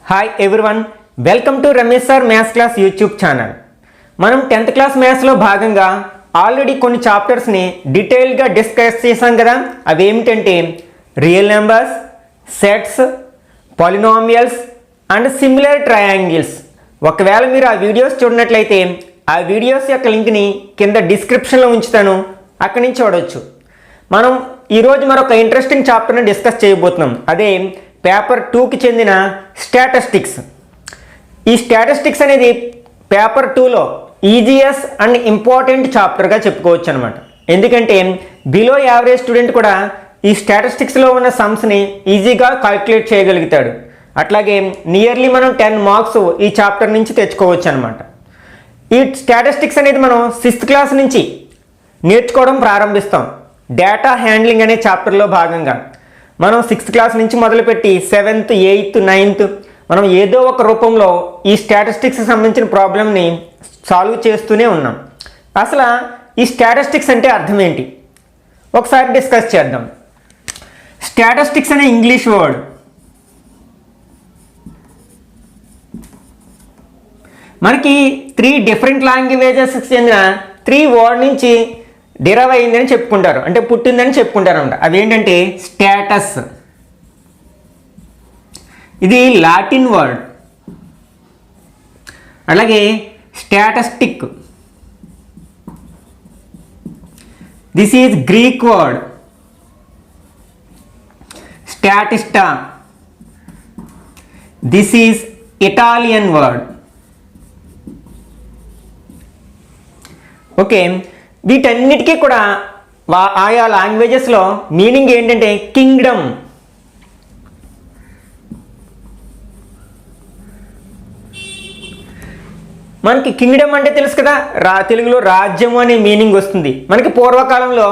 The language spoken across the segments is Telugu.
Hi everyone, welcome to Ramesh sir maths class YouTube channel. మనం 10th క్లాస్ మ్యాథ్స్లో భాగంగా ఆల్రెడీ కొన్ని చాప్టర్స్ని డీటెయిల్గా డిస్కస్ చేసాం కదా. అవి ఏమిటంటే real numbers, sets, polynomials and similar triangles. ఒకవేళ మీరు ఆ వీడియోస్ చూడనట్లయితే ఆ వీడియోస్ యొక్క లింక్ని కింద డిస్క్రిప్షన్లో ఉంచుతాను, అక్కడి నుంచి చూడవచ్చు. మనం ఈరోజు మరొక ఇంట్రెస్టింగ్ చాప్టర్ని డిస్కస్ చేయబోతున్నాం. అదే పేపర్ 2కి చెందిన స్టాటిస్టిక్స్. ఈ స్టాటిస్టిక్స్ అనేది పేపర్ 2లో ఈజీఎస్ అండ్ ఇంపార్టెంట్ చాప్టర్గా చెప్పుకోవచ్చు అనమాట. ఎందుకంటే బిలో యావరేజ్ స్టూడెంట్ కూడా ఈ స్టాటిస్టిక్స్లో ఉన్న సమ్స్ని ఈజీగా క్యాల్కులేట్ చేయగలుగుతాడు. అట్లాగే నియర్లీ మనం 10 మార్క్స్ ఈ చాప్టర్ నుంచి తెచ్చుకోవచ్చు అనమాట. ఈ స్టాటిస్టిక్స్ అనేది మనం 6th క్లాస్ నుంచి నేర్చుకోవడం ప్రారంభిస్తాం. డేటా హ్యాండ్లింగ్ అనే చాప్టర్లో భాగంగా మనం 6th క్లాస్ నుంచి మొదలుపెట్టి 7th, 8th, 9th మనం ఏదో ఒక రూపంలో ఈ స్టాటిస్టిక్స్కి సంబంధించిన ప్రాబ్లమ్ని సాల్వ్ చేస్తూనే ఉన్నాం. అసలు ఈ స్టాటిస్టిక్స్ అంటే అర్థం ఏంటి ఒకసారి డిస్కస్ చేద్దాం. స్టాటిస్టిక్స్ అనే ఇంగ్లీష్ వర్డ్ మనకి 3 డిఫరెంట్ లాంగ్వేజెస్కి చెందిన 3 వర్డ్ నుంచి డిరైవ్ అయిందని చెప్పుకుంటారు, అంటే పుట్టిందని చెప్పుకుంటారు అనమాట. అవేంటంటే స్టేటస్, ఇది లాటిన్ వర్డ్. అలాగే statistic, this is Greek word. Statista, this is Italian word. Okay, వీటన్నిటికీ కూడా ఆయా లాంగ్వేజెస్లో మీనింగ్ ఏంటంటే కింగ్డమ్. మనకి కింగ్డమ్ అంటే తెలుసు కదా, తెలుగులో రాజ్యం అనే మీనింగ్ వస్తుంది. మనకి పూర్వకాలంలో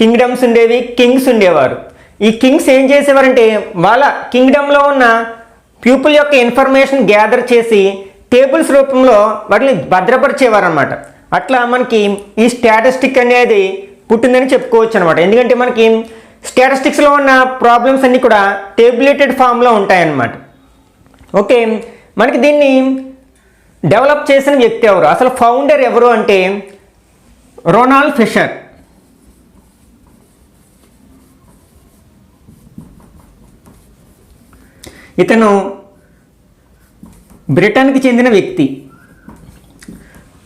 కింగ్డమ్స్ ఉండేవి, కింగ్స్ ఉండేవారు. ఈ కింగ్స్ ఏం చేసేవారంటే వాళ్ళ కింగ్డమ్లో ఉన్న పీపుల్ యొక్క ఇన్ఫర్మేషన్ గ్యాదర్ చేసి టేబుల్స్ రూపంలో వాటిని భద్రపరిచేవారు అనమాట. అట్లా మనకి ఈ స్టాటిస్టిక్ అనేది పుట్టిందని చెప్పుకోవచ్చు అనమాట. ఎందుకంటే మనకి స్టాటిస్టిక్స్లో ఉన్న ప్రాబ్లమ్స్ అన్నీ కూడా టేబులేటెడ్ ఫామ్లో ఉంటాయన్నమాట. ఓకే, మనకి దీన్ని డెవలప్ చేసిన వ్యక్తి ఎవరు, అసలు ఫౌండర్ ఎవరు అంటే రొనాల్డ్ ఫిషర్. ఇతను బ్రిటన్కి చెందిన వ్యక్తి.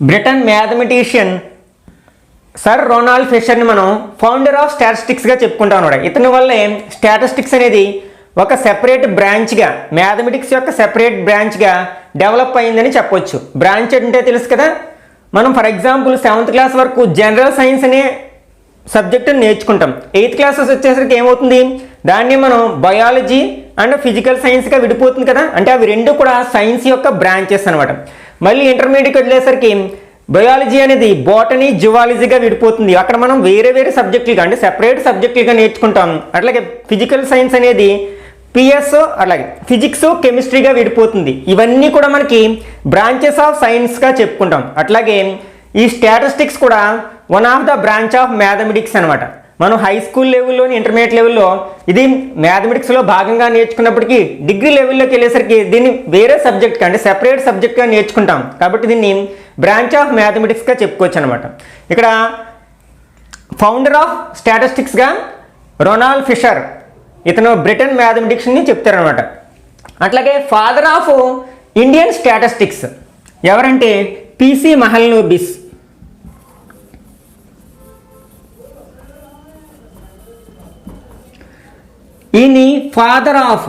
బ్రిటన్ మ్యాథమెటిషియన్ సర్ రొనాల్డ్ ఫిషర్ని మనం ఫౌండర్ ఆఫ్ స్టాటిస్టిక్స్గా చెప్పుకుంటాం అన్నమాట. ఇతని వల్లే స్టాటిస్టిక్స్ అనేది ఒక సెపరేట్ బ్రాంచ్గా, మ్యాథమెటిక్స్ యొక్క సెపరేట్ బ్రాంచ్గా డెవలప్ అయిందని చెప్పొచ్చు. బ్రాంచ్ అంటే తెలుసు కదా, మనం ఫర్ ఎగ్జాంపుల్ 7th క్లాస్ వరకు జనరల్ సైన్స్ అనే సబ్జెక్టుని నేర్చుకుంటాం. 8th క్లాసెస్ వచ్చేసరికి ఏమవుతుంది, దాన్ని మనం బయాలజీ అండ్ ఫిజికల్ సైన్స్గా విడిపోతుంది కదా. అంటే అవి రెండు కూడా సైన్స్ యొక్క బ్రాంచెస్ అనమాట. మళ్ళీ ఇంటర్మీడియట్కి వదిలేసరికి బయాలజీ అనేది బోటనీ, జువాలజీగా విడిపోతుంది. అక్కడ మనం వేరే వేరే సబ్జెక్టులుగా, అంటే సెపరేట్ సబ్జెక్టులుగా నేర్చుకుంటాం. అట్లాగే ఫిజికల్ సైన్స్ అనేది పిఎస్, అలాగే ఫిజిక్స్, కెమిస్ట్రీగా విడిపోతుంది. ఇవన్నీ కూడా మనకి బ్రాంచెస్ ఆఫ్ సైన్స్గా చెప్పుకుంటాం. అట్లాగే ఈ స్టాటిస్టిక్స్ కూడా one of the branch of mathematics అనమాట. మనం హై స్కూల్ లెవెల్లోని, ఇంటర్మీడియట్ లెవెల్లో ఇది మ్యాథమెటిక్స్లో భాగంగా నేర్చుకున్నప్పటికీ డిగ్రీ లెవెల్లోకి వెళ్ళేసరికి దీన్ని వేరే సబ్జెక్ట్గా, అంటే సెపరేట్ సబ్జెక్ట్గా నేర్చుకుంటాం. కాబట్టి దీన్ని బ్రాంచ్ ఆఫ్ మ్యాథమెటిక్స్గా చెప్పుకోవచ్చు అనమాట. ఇక్కడ ఫౌండర్ ఆఫ్ స్టాటిస్టిక్స్గా రొనాల్డ్ ఫిషర్, ఇతను బ్రిటన్ మ్యాథమెటిక్స్ని చెప్తారనమాట. అట్లాగే ఫాదర్ ఆఫ్ ఇండియన్ స్టాటిస్టిక్స్ ఎవరంటే పిసి మహల్నోబిస్. ఈయన ఫాదర్ ఆఫ్,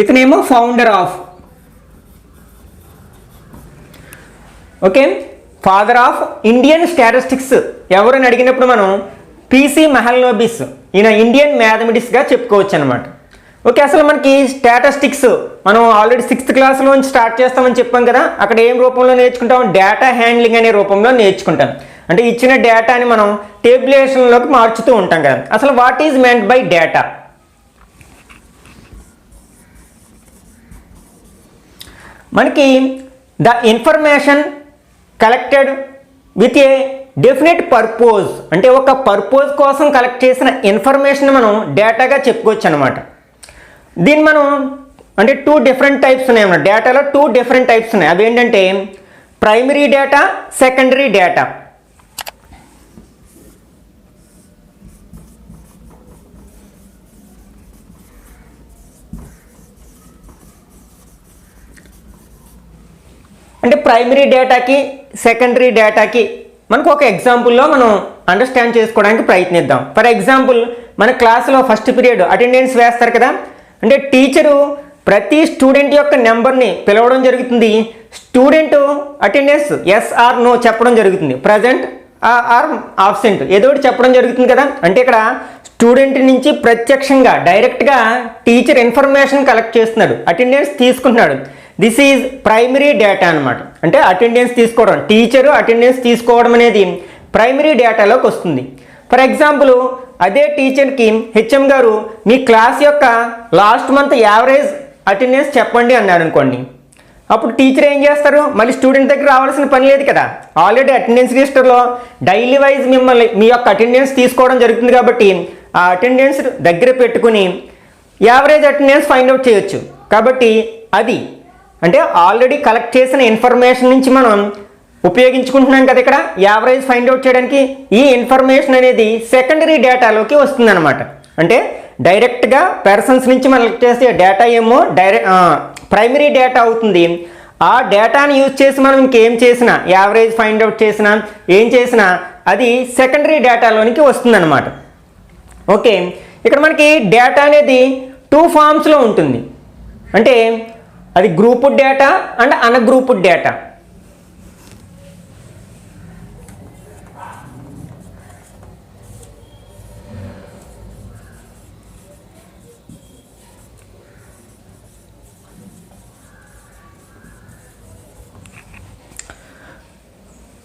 ఇతనేమో founder of. Okay, father of Indian statistics ఎవరని అడిగినప్పుడు మనం పిసి మహల్నోబిస్, ఈయన ఇండియన్ మ్యాథమెటిక్స్గా చెప్పుకోవచ్చు అనమాట. ఓకే, అసలు మనకి స్టాటిస్టిక్స్ మనం ఆల్రెడీ 6th క్లాస్లో స్టార్ట్ చేస్తామని చెప్పాం కదా. అక్కడ ఏం రూపంలో నేర్చుకుంటాం, డేటా హ్యాండ్లింగ్ అనే రూపంలో నేర్చుకుంటాం. అంటే ఇచ్చిన డేటాని మనం టేబులేషన్లోకి మార్చుతూ ఉంటాం కదా. అసలు what is meant by data? మనకి the information collected with a definite purpose, అంటే ఒక పర్పోజ్ కోసం కలెక్ట్ చేసిన ఇన్ఫర్మేషన్ మనం డేటాగా చెప్పుకోవచ్చు అనమాట. దీన్ని మనం అంటే టూ డిఫరెంట్ టైప్స్ ఉన్నాయి అన్నమాట. డేటాలో టూ డిఫరెంట్ టైప్స్ ఉన్నాయి. అవి ఏంటంటే ప్రైమరీ డేటా, సెకండరీ డేటా. అంటే ప్రైమరీ డేటాకి సెకండరీ డేటాకి మనకు ఒక ఎగ్జాంపుల్లో మనం అండర్స్టాండ్ చేసుకోవడానికి ప్రయత్నిద్దాం. ఫర్ ఎగ్జాంపుల్ మన క్లాసులో ఫస్ట్ పీరియడ్ అటెండెన్స్ వేస్తారు కదా, అంటే టీచరు ప్రతి స్టూడెంట్ యొక్క నెంబర్ని పిలవడం జరుగుతుంది. Student attendance yes or no చెప్పడం జరుగుతుంది. ప్రజెంట్ ఆర్ ఆబ్సెంట్ ఏదో ఒకటి చెప్పడం జరుగుతుంది కదా. అంటే ఇక్కడ స్టూడెంట్ నుంచి ప్రత్యక్షంగా డైరెక్ట్గా టీచర్ ఇన్ఫర్మేషన్ కలెక్ట్ చేస్తున్నాడు, అటెండెన్స్ తీసుకుంటున్నాడు. దిస్ ఈజ్ ప్రైమరీ డేటా అనమాట. అంటే అటెండెన్స్ తీసుకోవడం, టీచరు అటెండెన్స్ తీసుకోవడం అనేది ప్రైమరీ డేటాలోకి వస్తుంది. ఫర్ ఎగ్జాంపుల్ అదే టీచర్కి హెచ్ఎం గారు మీ క్లాస్ యొక్క లాస్ట్ మంత్ యావరేజ్ అటెండెన్స్ చెప్పండి అన్నారు అనుకోండి. అప్పుడు టీచర్ ఏం చేస్తారు, మళ్ళీ స్టూడెంట్ దగ్గర రావాల్సిన పని లేదు కదా. ఆల్రెడీ అటెండెన్స్ రిజిస్టర్లో డైలీ వైజ్ మిమ్మల్ని మీ యొక్క అటెండెన్స్ తీసుకోవడం జరుగుతుంది కాబట్టి ఆ అటెండెన్స్ దగ్గర పెట్టుకుని యావరేజ్ అటెండెన్స్ ఫైండ్ అవుట్ చేయొచ్చు. కాబట్టి అది అంటే ఆల్రెడీ కలెక్ట్ చేసిన ఇన్ఫర్మేషన్ నుంచి మనం ఉపయోగించుకుంటున్నాం కదా ఇక్కడ యావరేజ్ ఫైండ్ అవుట్ చేయడానికి. ఈ ఇన్ఫర్మేషన్ అనేది సెకండరీ డేటాలోకి వస్తుంది అనమాట. అంటే డైరెక్ట్గా పర్సన్స్ నుంచి మనం కలెక్ట్ చేసే డేటా ఏమో ప్రైమరీ డేటా అవుతుంది. ఆ డేటాని యూజ్ చేసి మనం ఇంకేం చేసినా, యావరేజ్ ఫైండ్ అవుట్ చేసినా, ఏం చేసినా అది సెకండరీ డేటాలోనికి వస్తుంది అనమాట. ఓకే, ఇక్కడ మనకి డేటా అనేది టూ ఫామ్స్లో ఉంటుంది. అంటే అది grouped data and ungrouped data.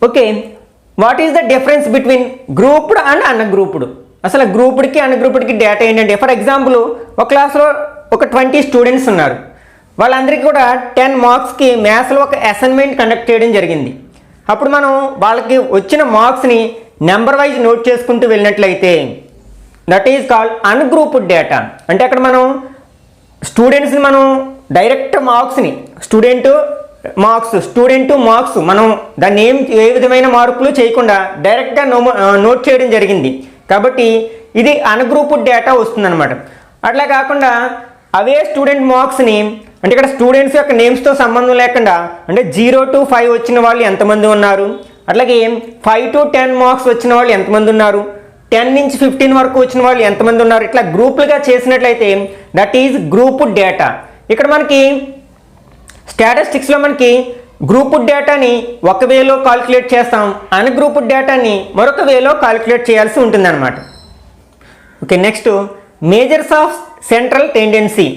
Okay, what is the difference between grouped and ungrouped? అసలు గ్రూప్డ్కి అన్గ్రూప్డ్కి డేటా ఏంటంటే, ఫర్ ఎగ్జాంపుల్ ఒక క్లాస్లో ఒక 20 స్టూడెంట్స్ ఉన్నారు. వాళ్ళందరికీ కూడా 10 మార్క్స్కి మ్యాథ్స్లో ఒక అసైన్మెంట్ కండక్ట్ చేయడం జరిగింది. అప్పుడు మనం వాళ్ళకి వచ్చిన మార్క్స్ని నెంబర్ వైజ్ నోట్ చేసుకుంటూ వెళ్ళినట్లయితే that is called ungrouped data. అంటే అక్కడ మనం స్టూడెంట్స్ని మనం డైరెక్ట్ మార్క్స్ని స్టూడెంట్ మార్క్స్ మనం దాన్ని ఏ విధమైన మార్పులు చేయకుండా డైరెక్ట్గా నోట్ చేయడం జరిగింది. కాబట్టి ఇది అన్గ్రూప్డ్ డేటా వస్తుందన్నమాట. అట్లా కాకుండా అవే స్టూడెంట్ మార్క్స్ని అంటే ఇక్కడ స్టూడెంట్స్ యొక్క నేమ్స్తో సంబంధం లేకుండా అంటే 0 to 5 వచ్చిన వాళ్ళు ఎంతమంది ఉన్నారు, అట్లాగే 5 to 10 మార్క్స్ వచ్చిన వాళ్ళు ఎంతమంది ఉన్నారు, 10 నుంచి 15 వరకు వచ్చిన వాళ్ళు ఎంతమంది ఉన్నారు, ఇట్లా గ్రూపులుగా చేసినట్లయితే దట్ ఈజ్ గ్రూప్డ్ డేటా. ఇక్కడ మనకి స్టాటిస్టిక్స్లో మనకి గ్రూప్డ్ డేటాని ఒక వేలో కాలిక్యులేట్ చేస్తాం, అన్గ్రూప్డ్ డేటాని మరొక వేలో కాలిక్యులేట్ చేయాల్సి ఉంటుంది అనమాట. Okay, next majors of central tendency.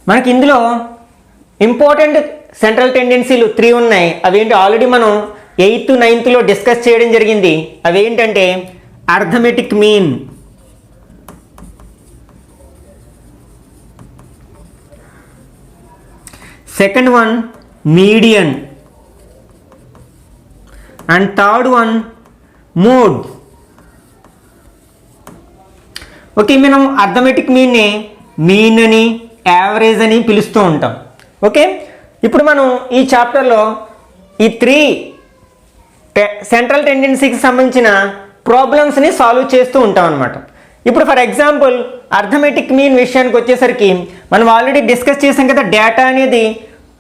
మనకి ఇందులో ఇంపార్టెంట్ సెంట్రల్ టెండెన్సీలు 3 ఉన్నాయి. అవేంటి ఆల్రెడీ మనం 8th 9th డిస్కస్ చేయడం జరిగింది. అవేంటంటే arithmetic mean, second one median and third one mode. Okay, మనం అర్థమెటిక్ మీన్ని మీన్ అని యావరేజ్ అని పిలుస్తూ ఉంటాం. ఓకే, ఇప్పుడు మనం ఈ చాప్టర్లో ఈ 3 సెంట్రల్ టెండెన్సీకి సంబంధించిన ప్రాబ్లమ్స్ని సాల్వ్ చేస్తూ ఉంటాం అనమాట. ఇప్పుడు ఫర్ ఎగ్జాంపుల్ అర్థమెటిక్ మీన్ విషయానికి వచ్చేసరికి మనం ఆల్రెడీ డిస్కస్ చేసాం కదా, డేటా అనేది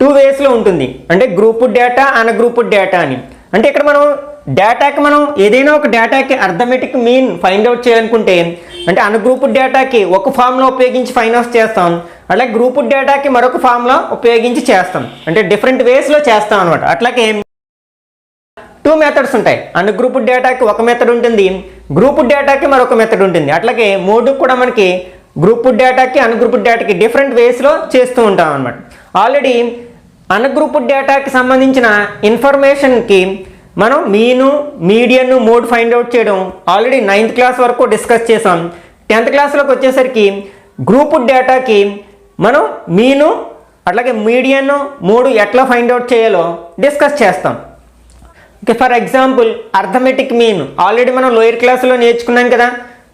2 వేస్లో ఉంటుంది. అంటే గ్రూప్డ్ డేటా, అన్గ్రూప్డ్ డేటా అని. అంటే ఇక్కడ మనం డేటాకి మనం ఏదైనా ఒక డేటాకి అర్థమెటిక్ మీన్ ఫైండ్ అవుట్ చేయాలనుకుంటే అంటే అన్గ్రూప్డ్ డేటాకి ఒక ఫామ్లో ఉపయోగించి ఫైండ్ అవుట్ చేస్తాం, అలాగే గ్రూప్డ్ డేటాకి మరొక ఫామ్లో ఉపయోగించి చేస్తాం. అంటే డిఫరెంట్ వేస్లో చేస్తాం అనమాట. అట్లాగే 2 మెథడ్స్ ఉంటాయి. అన్గ్రూప్డ్ డేటాకి ఒక మెథడ్ ఉంటుంది, గ్రూప్డ్ డేటాకి మరొక మెథడ్ ఉంటుంది. అట్లాగే మోడ్ కూడా మనకి గ్రూప్డ్ డేటాకి అన్గ్రూప్డ్ డేటాకి డిఫరెంట్ వేస్లో చేస్తూ ఉంటాం అనమాట. ఆల్రెడీ అన్గ్రూప్డ్ డేటాకి సంబంధించిన ఇన్ఫర్మేషన్కి మనం మీను, మీడియన్, మోడ్ ఫైండ్ అవుట్ చేయడం ఆల్రెడీ 9th క్లాస్ వరకు డిస్కస్ చేసాం. 10th క్లాస్లోకి వచ్చేసరికి గ్రూప్డ్ డేటాకి మనం మీను, అట్లాగే మీడియన్ 3 ఎట్లా ఫైండ్ అవుట్ చేయాలో డిస్కస్ చేస్తాం. Okay, for example arithmetic mean already మనం లోయర్ క్లాస్లో నేర్చుకున్నాం కదా.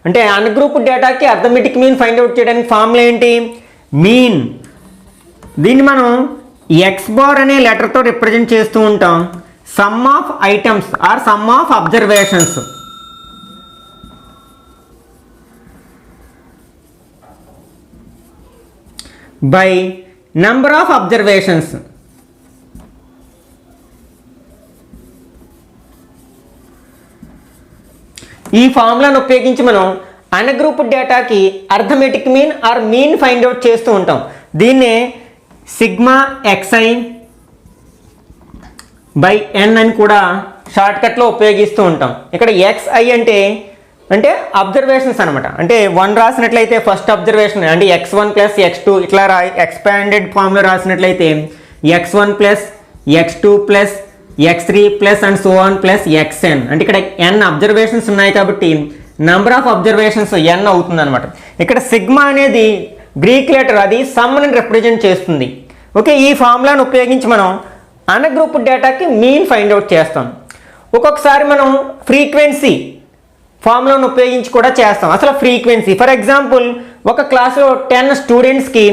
అంటే అన్గ్రూప్ డేటాకి అర్థమెటిక్ మీన్ ఫైండ్ అవుట్ చేయడానికి ఫార్ములా ఏంటి? మీన్. దీన్ని మనం ఎక్స్ బార్ అనే లెటర్తో రిప్రజెంట్ చేస్తూ ఉంటాం. Sum of items or sum of observations by number of observations. ఈ ఫార్ములాను ఉపయోగించి మనం అన్గ్రూప్డ్ డేటాకి arithmetic mean or mean find out చేస్తూ ఉంటాం. దీన్నే సిగ్మా ఎక్స్ఐ బై ఎన్ అని కూడా షార్ట్కట్లో ఉపయోగిస్తూ ఉంటాం. ఇక్కడ ఎక్స్ఐ అంటే అబ్జర్వేషన్స్ అనమాట. అంటే 1 రాసినట్లయితే ఫస్ట్ అబ్జర్వేషన్ అంటే x1 ప్లస్ x2 ఇట్లా ఎక్స్పాండెడ్ ఫామ్లో రాసినట్లయితే x1 plus x2 plus x3 plus and so on plus xn. అంటే ఇక్కడ n అబ్జర్వేషన్స్ ఉన్నాయి కాబట్టి నెంబర్ ఆఫ్ అబ్జర్వేషన్స్ n అవుతుంది అనమాట. ఇక్కడ సిగ్మా అనేది గ్రీక్ లెటర్, అది సమ్ని రిప్రజెంట్ చేస్తుంది. ఓకే, ఈ ఫార్ములాను ఉపయోగించి మనం అన్గ్రూప్డ్ డేటాకి మీన్ ఫైండ్ అవుట్ చేస్తాం. ఒక్కొక్కసారి మనం ఫ్రీక్వెన్సీ ఫార్ములాను ఉపయోగించి కూడా చేస్తాం. అసలు ఫ్రీక్వెన్సీ ఫర్ ఎగ్జాంపుల్ ఒక క్లాస్లో 10 స్టూడెంట్స్కి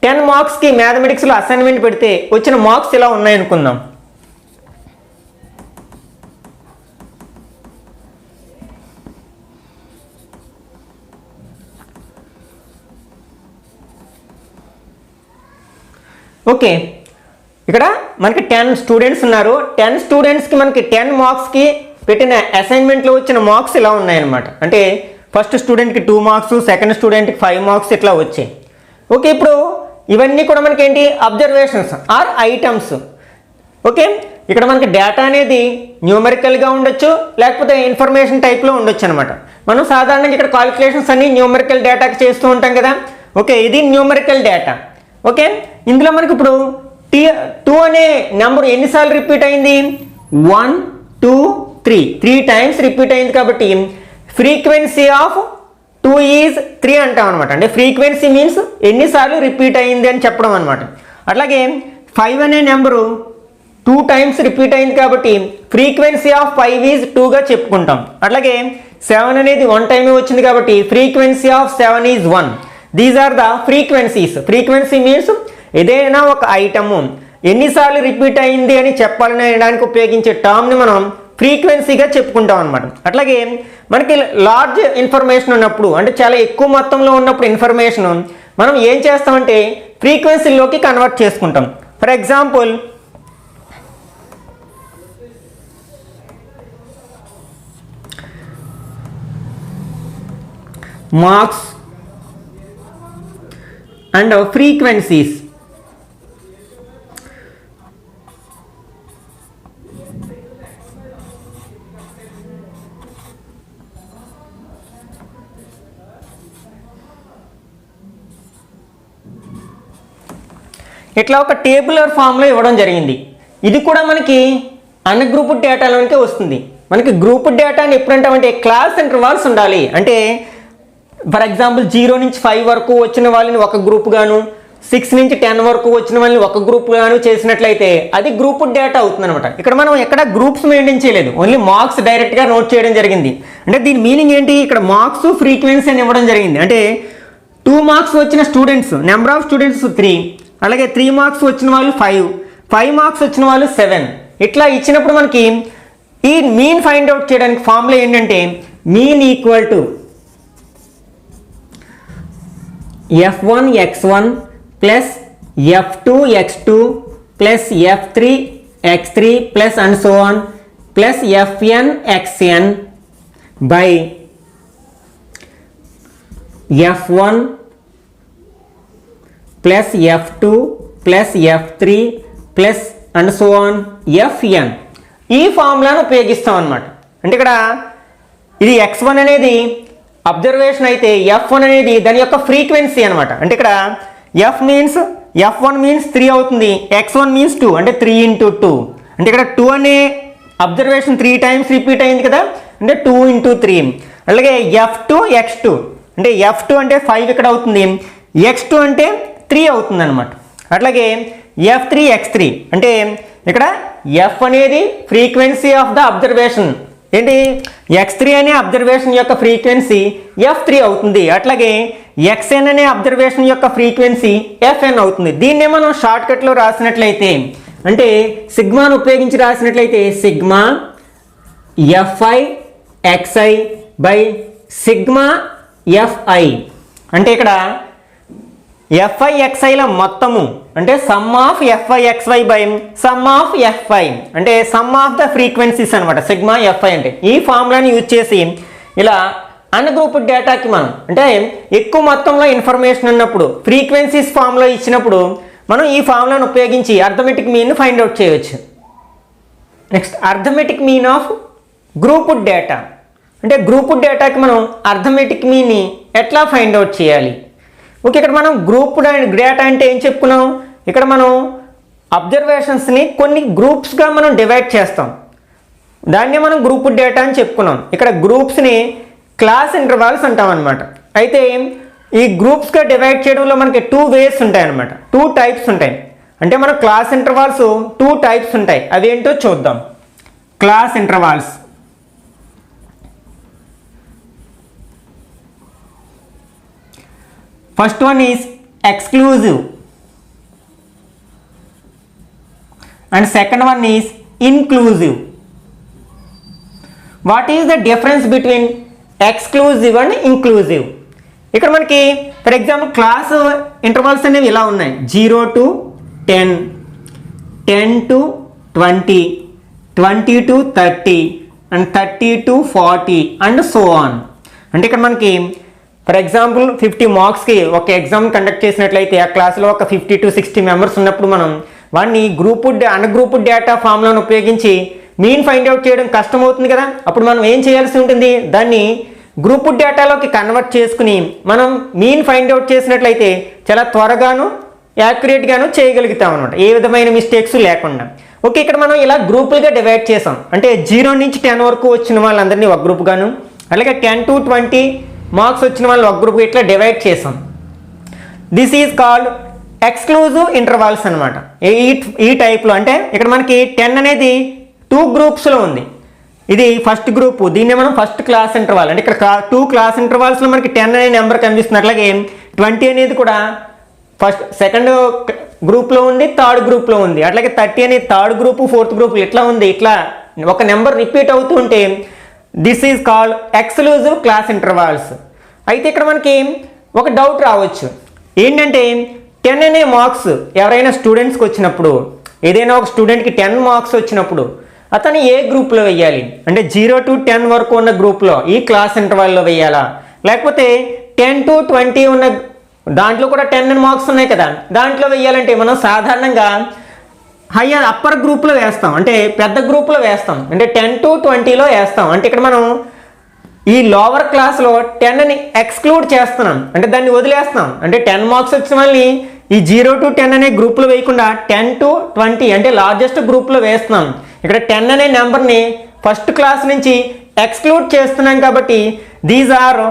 10 మార్క్స్కి మ్యాథమెటిక్స్లో అసైన్మెంట్ పెడితే వచ్చిన మార్క్స్ ఇలా ఉన్నాయనుకుందాం. ఓకే, ఇక్కడ మనకి 10 స్టూడెంట్స్ ఉన్నారు. 10 స్టూడెంట్స్కి మనకి 10 మార్క్స్కి పెట్టిన అసైన్మెంట్లో వచ్చిన మార్క్స్ ఇలా ఉన్నాయన్నమాట. అంటే ఫస్ట్ స్టూడెంట్కి 2 మార్క్స్, సెకండ్ స్టూడెంట్కి 5 మార్క్స్ ఇట్లా వచ్చాయి. ఓకే, ఇప్పుడు ఇవన్నీ కూడా మనకి ఏంటి? Observations are items. ఓకే, ఇక్కడ మనకి డేటా అనేది న్యూమరికల్గా ఉండొచ్చు, లేకపోతే ఇన్ఫర్మేషన్ టైప్లో ఉండొచ్చు అనమాట. మనం సాధారణంగా ఇక్కడ కాలిక్యులేషన్స్ అన్ని న్యూమరికల్ డేటాకి చేస్తూ ఉంటాం కదా. ఓకే, ఇది న్యూమరికల్ డేటా. ఓకే, ఇందులో మనకి ఇప్పుడు 2 అనే నెంబర్ ఎన్నిసార్లు రిపీట్ అయింది? 1 2 3 టైమ్స్ రిపీట్ అయింది కాబట్టి ఫ్రీక్వెన్సీ ఆఫ్ 2 ఈజ్ 3 అంటాం అనమాట. అంటే ఫ్రీక్వెన్సీ మీన్స్ ఎన్నిసార్లు రిపీట్ అయింది అని చెప్పడం అనమాట. అట్లాగే 5 అనే నెంబరు 2 టైమ్స్ రిపీట్ అయింది కాబట్టి ఫ్రీక్వెన్సీ ఆఫ్ 5 ఈజ్ 2గా చెప్పుకుంటాం. అట్లాగే 7 అనేది 1 టైమే వచ్చింది కాబట్టి frequency of 7 is 1. These are the frequencies. Frequency means ఏదైనా ఒక ఐటము ఎన్నిసార్లు రిపీట్ అయింది అని చెప్పాలనేదానికి ఉపయోగించే టర్మ్ని మనం ఫ్రీక్వెన్సీగా చెప్పుకుంటాం అనమాట. అట్లాగే మనకి లార్జ్ ఇన్ఫర్మేషన్ ఉన్నప్పుడు, అంటే చాలా ఎక్కువ మొత్తంలో ఉన్నప్పుడు ఇన్ఫర్మేషన్ మనం ఏం చేస్తామంటే ఫ్రీక్వెన్సీలోకి కన్వర్ట్ చేసుకుంటాం. For example marks and frequencies. ఇట్లా ఒక టేబులర్ ఫామ్లో ఇవ్వడం జరిగింది. ఇది కూడా మనకి అన్గ్రూప్డ్ డేటాలోనికే వస్తుంది. మనకి గ్రూప్ డేటాని ఎప్పుడంటామంటే క్లాస్ ఇంటర్వల్స్ ఉండాలి. అంటే ఫర్ ఎగ్జాంపుల్ 0 నుంచి 5 వరకు వచ్చిన వాళ్ళని ఒక గ్రూప్ గాను, 6 నుంచి 10 వరకు వచ్చిన వాళ్ళని ఒక గ్రూప్ గాను చేసినట్లయితే అది గ్రూప్ డేటా అవుతుంది అనమాట. ఇక్కడ మనం ఎక్కడ గ్రూప్స్ మెయింటైన్ చేయలేదు, ఓన్లీ మార్క్స్ డైరెక్ట్గా నోట్ చేయడం జరిగింది. అంటే దీని మీనింగ్ ఏంటి? ఇక్కడ మార్క్స్ ఫ్రీక్వెన్సీ అని ఇవ్వడం జరిగింది. అంటే 2 మార్క్స్ వచ్చిన స్టూడెంట్స్, నెంబర్ ఆఫ్ స్టూడెంట్స్ 3, అలాగే 3 మార్క్స్ వచ్చిన వాళ్ళు 5 మార్క్స్ వచ్చిన వాళ్ళు 7. ఇట్లా ఇచ్చినప్పుడు మనకి ఈ మీన్ ఫైండ్ అవుట్ చేయడానికి ఫార్ములా ఏంటంటే mean equal to f1 x1 plus f2 x2 plus f3 x3 plus and so on plus fn xn by f1 plus f2 plus f3 plus and so on fn. ఈ ఫార్ములాను ఉపయోగిస్తాం అన్నమాట. అంటే ఇక్కడ ఇది x1 అనేది అబ్జర్వేషన్ అయితే f1 అనేది దాని యొక్క ఫ్రీక్వెన్సీ అనమాట. అంటే ఇక్కడ f1 మీన్స్ 3 అవుతుంది, x1 మీన్స్ 2, అంటే 3 into 2. అంటే ఇక్కడ 2 అనే అబ్జర్వేషన్ 3 టైమ్స్ రిపీట్ అయింది కదా, అంటే 2 into 3. అలాగే f2 x2, అంటే f2 అంటే 5 ఇక్కడ అవుతుంది, x2 అంటే 3 అవుతుంది అనమాట. అట్లాగే F3X3 అంటే ఇక్కడ F అనేది ఫ్రీక్వెన్సీ ఆఫ్ ద అబ్జర్వేషన్, ఏంటి X3 అనే అబ్జర్వేషన్ యొక్క ఫ్రీక్వెన్సీ F3 అవుతుంది. అట్లాగే XN అనే అబ్జర్వేషన్ యొక్క ఫ్రీక్వెన్సీ FN అవుతుంది. దీన్నే మనం షార్ట్కట్లో రాసినట్లయితే, అంటే సిగ్మాను ఉపయోగించి రాసినట్లయితే sigma FI XI by sigma FI, అంటే ఇక్కడ FI XIల మొత్తము అంటే sum of FI XY by sum of FI, అంటే సమ్ ఆఫ్ ద ఫ్రీక్వెన్సీస్ అనమాట సిగ్మా FI. అంటే ఈ ఫార్ములాని యూజ్ చేసి ఇలా అన్గ్రూప్డ్ డేటాకి మనం అంటే ఎక్కువ మొత్తంలో ఇన్ఫర్మేషన్ ఉన్నప్పుడు ఫ్రీక్వెన్సీస్ ఫార్ములా ఇచ్చినప్పుడు మనం ఈ ఫార్ములాను ఉపయోగించి అర్థమెటిక్ మీన్ ఫైండ్ అవుట్ చేయవచ్చు. Next arithmetic mean of grouped data, అంటే గ్రూప్డ్ డేటాకి మనం అర్థమెటిక్ మీన్ని ఎట్లా ఫైండ్ అవుట్ చేయాలి. ఓకే, ఇక్కడ మనం గ్రూప్డ్ డేటా అంటే ఏం చెప్పుకున్నాం, ఇక్కడ మనం అబ్జర్వేషన్స్ని కొన్ని గ్రూప్స్గా మనం డివైడ్ చేస్తాం, దాన్నే మనం గ్రూప్డ్ డేటా అని చెప్పుకున్నాం. ఇక్కడ గ్రూప్స్ని క్లాస్ ఇంటర్వల్స్ అంటాం అనమాట. అయితే ఈ గ్రూప్స్గా డివైడ్ చేయడంలో మనకి 2 వేస్ ఉంటాయి అనమాట, 2 టైప్స్ ఉంటాయి. అంటే మన క్లాస్ ఇంటర్వల్స్ 2 టైప్స్ ఉంటాయి, అవి ఏంటో చూద్దాం. Class intervals, first one is exclusive and second one is inclusive. What is the difference between exclusive and inclusive? ఇక్కడ మనకి ఫర్ ఎగ్జాంపుల్ క్లాస్ ఇంటర్వల్స్ అనేవి ఇలా ఉన్నాయి, 0 to 10, 10 to 20, 20 to 30 and 30 to 40 and so on. అంటే ఇక్కడ మనకి ఫర్ ఎగ్జాంపుల్ 50 మార్క్స్కి ఒక ఎగ్జామ్ కండక్ట్ చేసినట్లయితే ఆ క్లాస్లో ఒక 50 to 60 మెంబర్స్ ఉన్నప్పుడు మనం వాడిని అన్గ్రూప్డ్ డేటా ఫార్ములాను ఉపయోగించి మీన్ ఫైండ్ అవుట్ చేయడం కష్టం అవుతుంది కదా. అప్పుడు మనం ఏం చేయాల్సి ఉంటుంది, దాన్ని గ్రూప్డ్ డేటాలోకి కన్వర్ట్ చేసుకుని మనం మీన్ ఫైండ్ అవుట్ చేసినట్లయితే చాలా త్వరగాను యాక్యురేట్గాను చేయగలుగుతాం అనమాట, ఏ విధమైన మిస్టేక్స్ లేకుండా. ఓకే, ఇక్కడ మనం ఇలా గ్రూపులుగా డివైడ్ చేసాం, అంటే 0 నుంచి 10 వరకు వచ్చిన వాళ్ళందరినీ ఒక గ్రూప్ గాను, అలాగే 10 to 20 మార్క్స్ వచ్చిన వాళ్ళు ఒక గ్రూప్ ఇట్లా డివైడ్ చేసాం. This is called exclusive intervals అనమాట. ఈ టైప్లో అంటే ఇక్కడ మనకి 10 అనేది 2 గ్రూప్స్లో ఉంది, ఇది ఫస్ట్ గ్రూప్, దీన్ని మనం ఫస్ట్ క్లాస్ ఇంటర్వల్. అంటే ఇక్కడ 2 క్లాస్ ఇంటర్వల్స్లో మనకి 10 అనే నెంబర్ కనిపిస్తుంది. అట్లాగే 20 అనేది కూడా సెకండ్ గ్రూప్లో ఉంది, థర్డ్ గ్రూప్లో ఉంది. అట్లాగే 30 అనేది థర్డ్ గ్రూప్, ఫోర్త్ గ్రూప్ ఇట్లా ఉంది. ఇట్లా ఒక నెంబర్ రిపీట్ అవుతూ ఉంటే this is called exclusive class intervals. అయితే ఇక్కడ మనకి ఒక డౌట్ రావచ్చు, ఏంటంటే 10 అనే మార్క్స్ ఎవరైనా స్టూడెంట్స్కి వచ్చినప్పుడు, ఏదైనా ఒక స్టూడెంట్కి 10 మార్క్స్ వచ్చినప్పుడు అతను ఏ గ్రూప్లో వేయాలి, అంటే 0 to 10 వరకు ఉన్న గ్రూప్లో ఈ క్లాస్ ఇంటర్వల్లో వేయాలా, లేకపోతే 10 to 20 ఉన్న దాంట్లో కూడా 10 మార్క్స్ ఉన్నాయి కదా దాంట్లో వేయాలంటే మనం సాధారణంగా హయ్యర్ అప్పర్ గ్రూప్లో వేస్తాం, అంటే పెద్ద గ్రూప్లో వేస్తాం, అంటే 10 to 20లో వేస్తాం. అంటే ఇక్కడ మనం ఈ లోవర్ క్లాస్లో 10ని ఎక్స్క్లూడ్ చేస్తున్నాం, అంటే దాన్ని వదిలేస్తున్నాం. అంటే 10 మార్క్స్ వచ్చిన వాళ్ళని ఈ 0 to 10 అనే గ్రూప్లో వేయకుండా 10 to 20 అంటే లార్జెస్ట్ గ్రూప్లో వేస్తున్నాం. ఇక్కడ 10 అనే నెంబర్ని ఫస్ట్ క్లాస్ నుంచి ఎక్స్క్లూడ్ చేస్తున్నాం కాబట్టి these are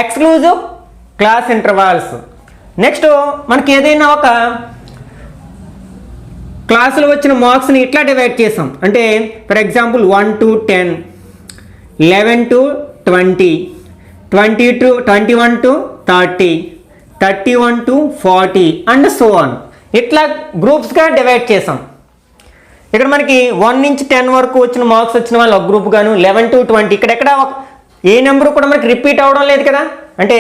exclusive class intervals. Next మనకి ఏదైనా ఒక క్లాసులో వచ్చిన మార్క్స్ని ఇట్లా డివైడ్ చేసాం, అంటే for example 1 to 10, 11 to 20, 20 to 21 to 30, 31 to 40 and so on. ఇట్లా గ్రూప్స్గా డివైడ్ చేసాం. ఇక్కడ మనకి 1 నుంచి 10 వరకు వచ్చిన మార్క్స్ వచ్చిన వాళ్ళు ఒక గ్రూప్ గాను, 11 to 20 ఇక్కడెక్కడ ఏ నెంబర్ కూడా మనకి రిపీట్ అవడం లేదు కదా. అంటే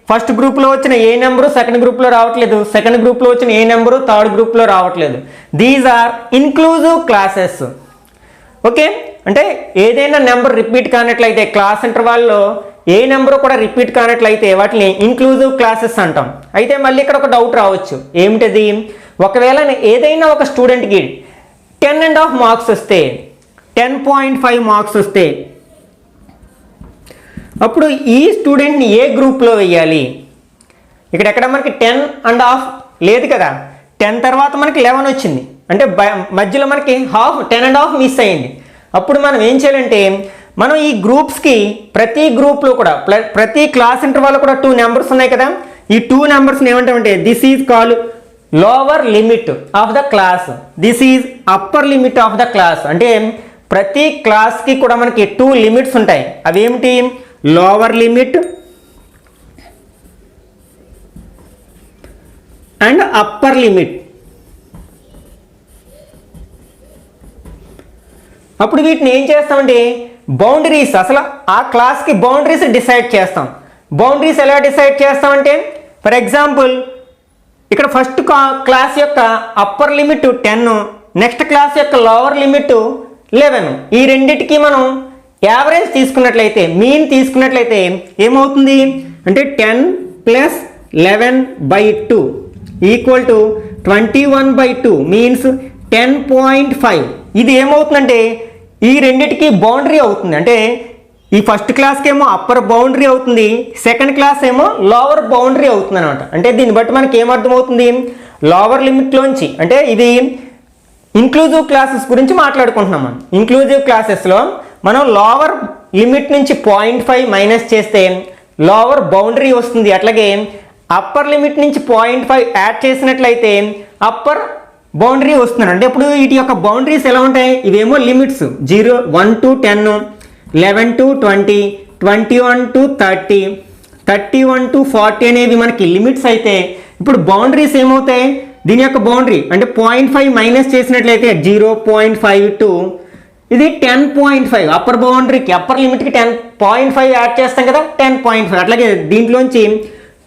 ఫస్ట్ గ్రూప్లో వచ్చిన ఏ నెంబరు సెకండ్ గ్రూప్లో రావట్లేదు, సెకండ్ గ్రూప్లో వచ్చిన ఏ నెంబరు థర్డ్ గ్రూప్లో రావట్లేదు. These are inclusive classes. Okay, అంటే ఏదైనా నెంబర్ రిపీట్ కానట్లయితే క్లాస్ ఇంటర్వల్లో ఏ నెంబరు కూడా రిపీట్ కానట్లయితే వాటిని ఇన్క్లూజివ్ క్లాసెస్ అంటాం. అయితే మళ్ళీ ఇక్కడ ఒక డౌట్ రావచ్చు, ఏమిటది, ఒకవేళ ఏదైనా ఒక స్టూడెంట్కి 10.5 మార్క్స్ వస్తే, 10.5 మార్క్స్ వస్తే అప్పుడు ఈ స్టూడెంట్ని ఏ గ్రూప్లో వేయాలి? ఇక్కడ ఎక్కడ మనకి 10.5 లేదు కదా, 10 తర్వాత మనకి 11 వచ్చింది, అంటే మధ్యలో మనకి 10.5 మిస్ అయ్యింది. అప్పుడు మనం ఏం చేయాలంటే మనం ఈ గ్రూప్స్కి ప్రతి గ్రూప్లో కూడా ప్రతి క్లాస్ ఇంటర్వల్లో కూడా 2 నెంబర్స్ ఉన్నాయి కదా, ఈ 2 నెంబర్స్ని ఏమంటామంటే this is called lower limit of the class, this is upper limit of the class. అంటే ప్రతి క్లాస్కి కూడా మనకి 2 లిమిట్స్ ఉంటాయి. అవేమిటి? Lower limit and upper limit. అప్పుడు వీటిని ఏం చేస్తామంటే బౌండరీస్, అసలు ఆ క్లాస్కి బౌండరీస్ డిసైడ్ చేస్తాం. బౌండరీస్ ఎలా డిసైడ్ చేస్తామంటే ఫర్ ఎగ్జాంపుల్ ఇక్కడ ఫస్ట్ క్లాస్ యొక్క అప్పర్ లిమిట్ 10, నెక్స్ట్ క్లాస్ యొక్క లోవర్ లిమిట్ 11. ఈ రెండిటికి మనం యావరేజ్ తీసుకున్నట్లయితే, మీన్ తీసుకున్నట్లయితే ఏమవుతుంది అంటే 10 + 11/2 ఈక్వల్ టు 21/2 మీన్స్ 10.5. ఇది ఏమవుతుందంటే ఈ రెండిటికి బౌండరీ అవుతుంది. అంటే ఈ ఫస్ట్ క్లాస్కి ఏమో అప్పర్ బౌండరీ అవుతుంది, సెకండ్ క్లాస్ ఏమో లోవర్ బౌండరీ అవుతుంది అనమాట. అంటే దీన్ని బట్టి మనకి ఏమర్థమవుతుంది, లోవర్ లిమిట్లోంచి, అంటే ఇది ఇంక్లూజివ్ క్లాసెస్ గురించి మాట్లాడుకుంటున్నాం. మనం ఇంక్లూజివ్ క్లాసెస్లో మనం లోవర్ లిమిట్ నుంచి 0.5 మైనస్ చేస్తే లోవర్ బౌండరీ వస్తుంది. అట్లాగే అప్పర్ లిమిట్ నుంచి 0.5 యాడ్ చేసినట్లయితే అప్పర్ బౌండరీ వస్తుంది. అంటే ఇప్పుడు వీటి యొక్క బౌండరీస్ ఎలా ఉంటాయి, ఇవేమో limits 0, 1 to 10, 11 to 20, 21 to 30, 31 to 40 అనేవి మనకి లిమిట్స్ అయితే, ఇప్పుడు బౌండరీస్ ఏమవుతాయి, దీని యొక్క బౌండరీ అంటే 0.5 మైనస్ చేసినట్లయితే 0.52, ఇది 10.5. అప్పర్ బౌండరీకి అప్పర్ లిమిట్కి 10.5 యాడ్ చేస్తాం కదా, 10.5. అట్లాగే దీంట్లోంచి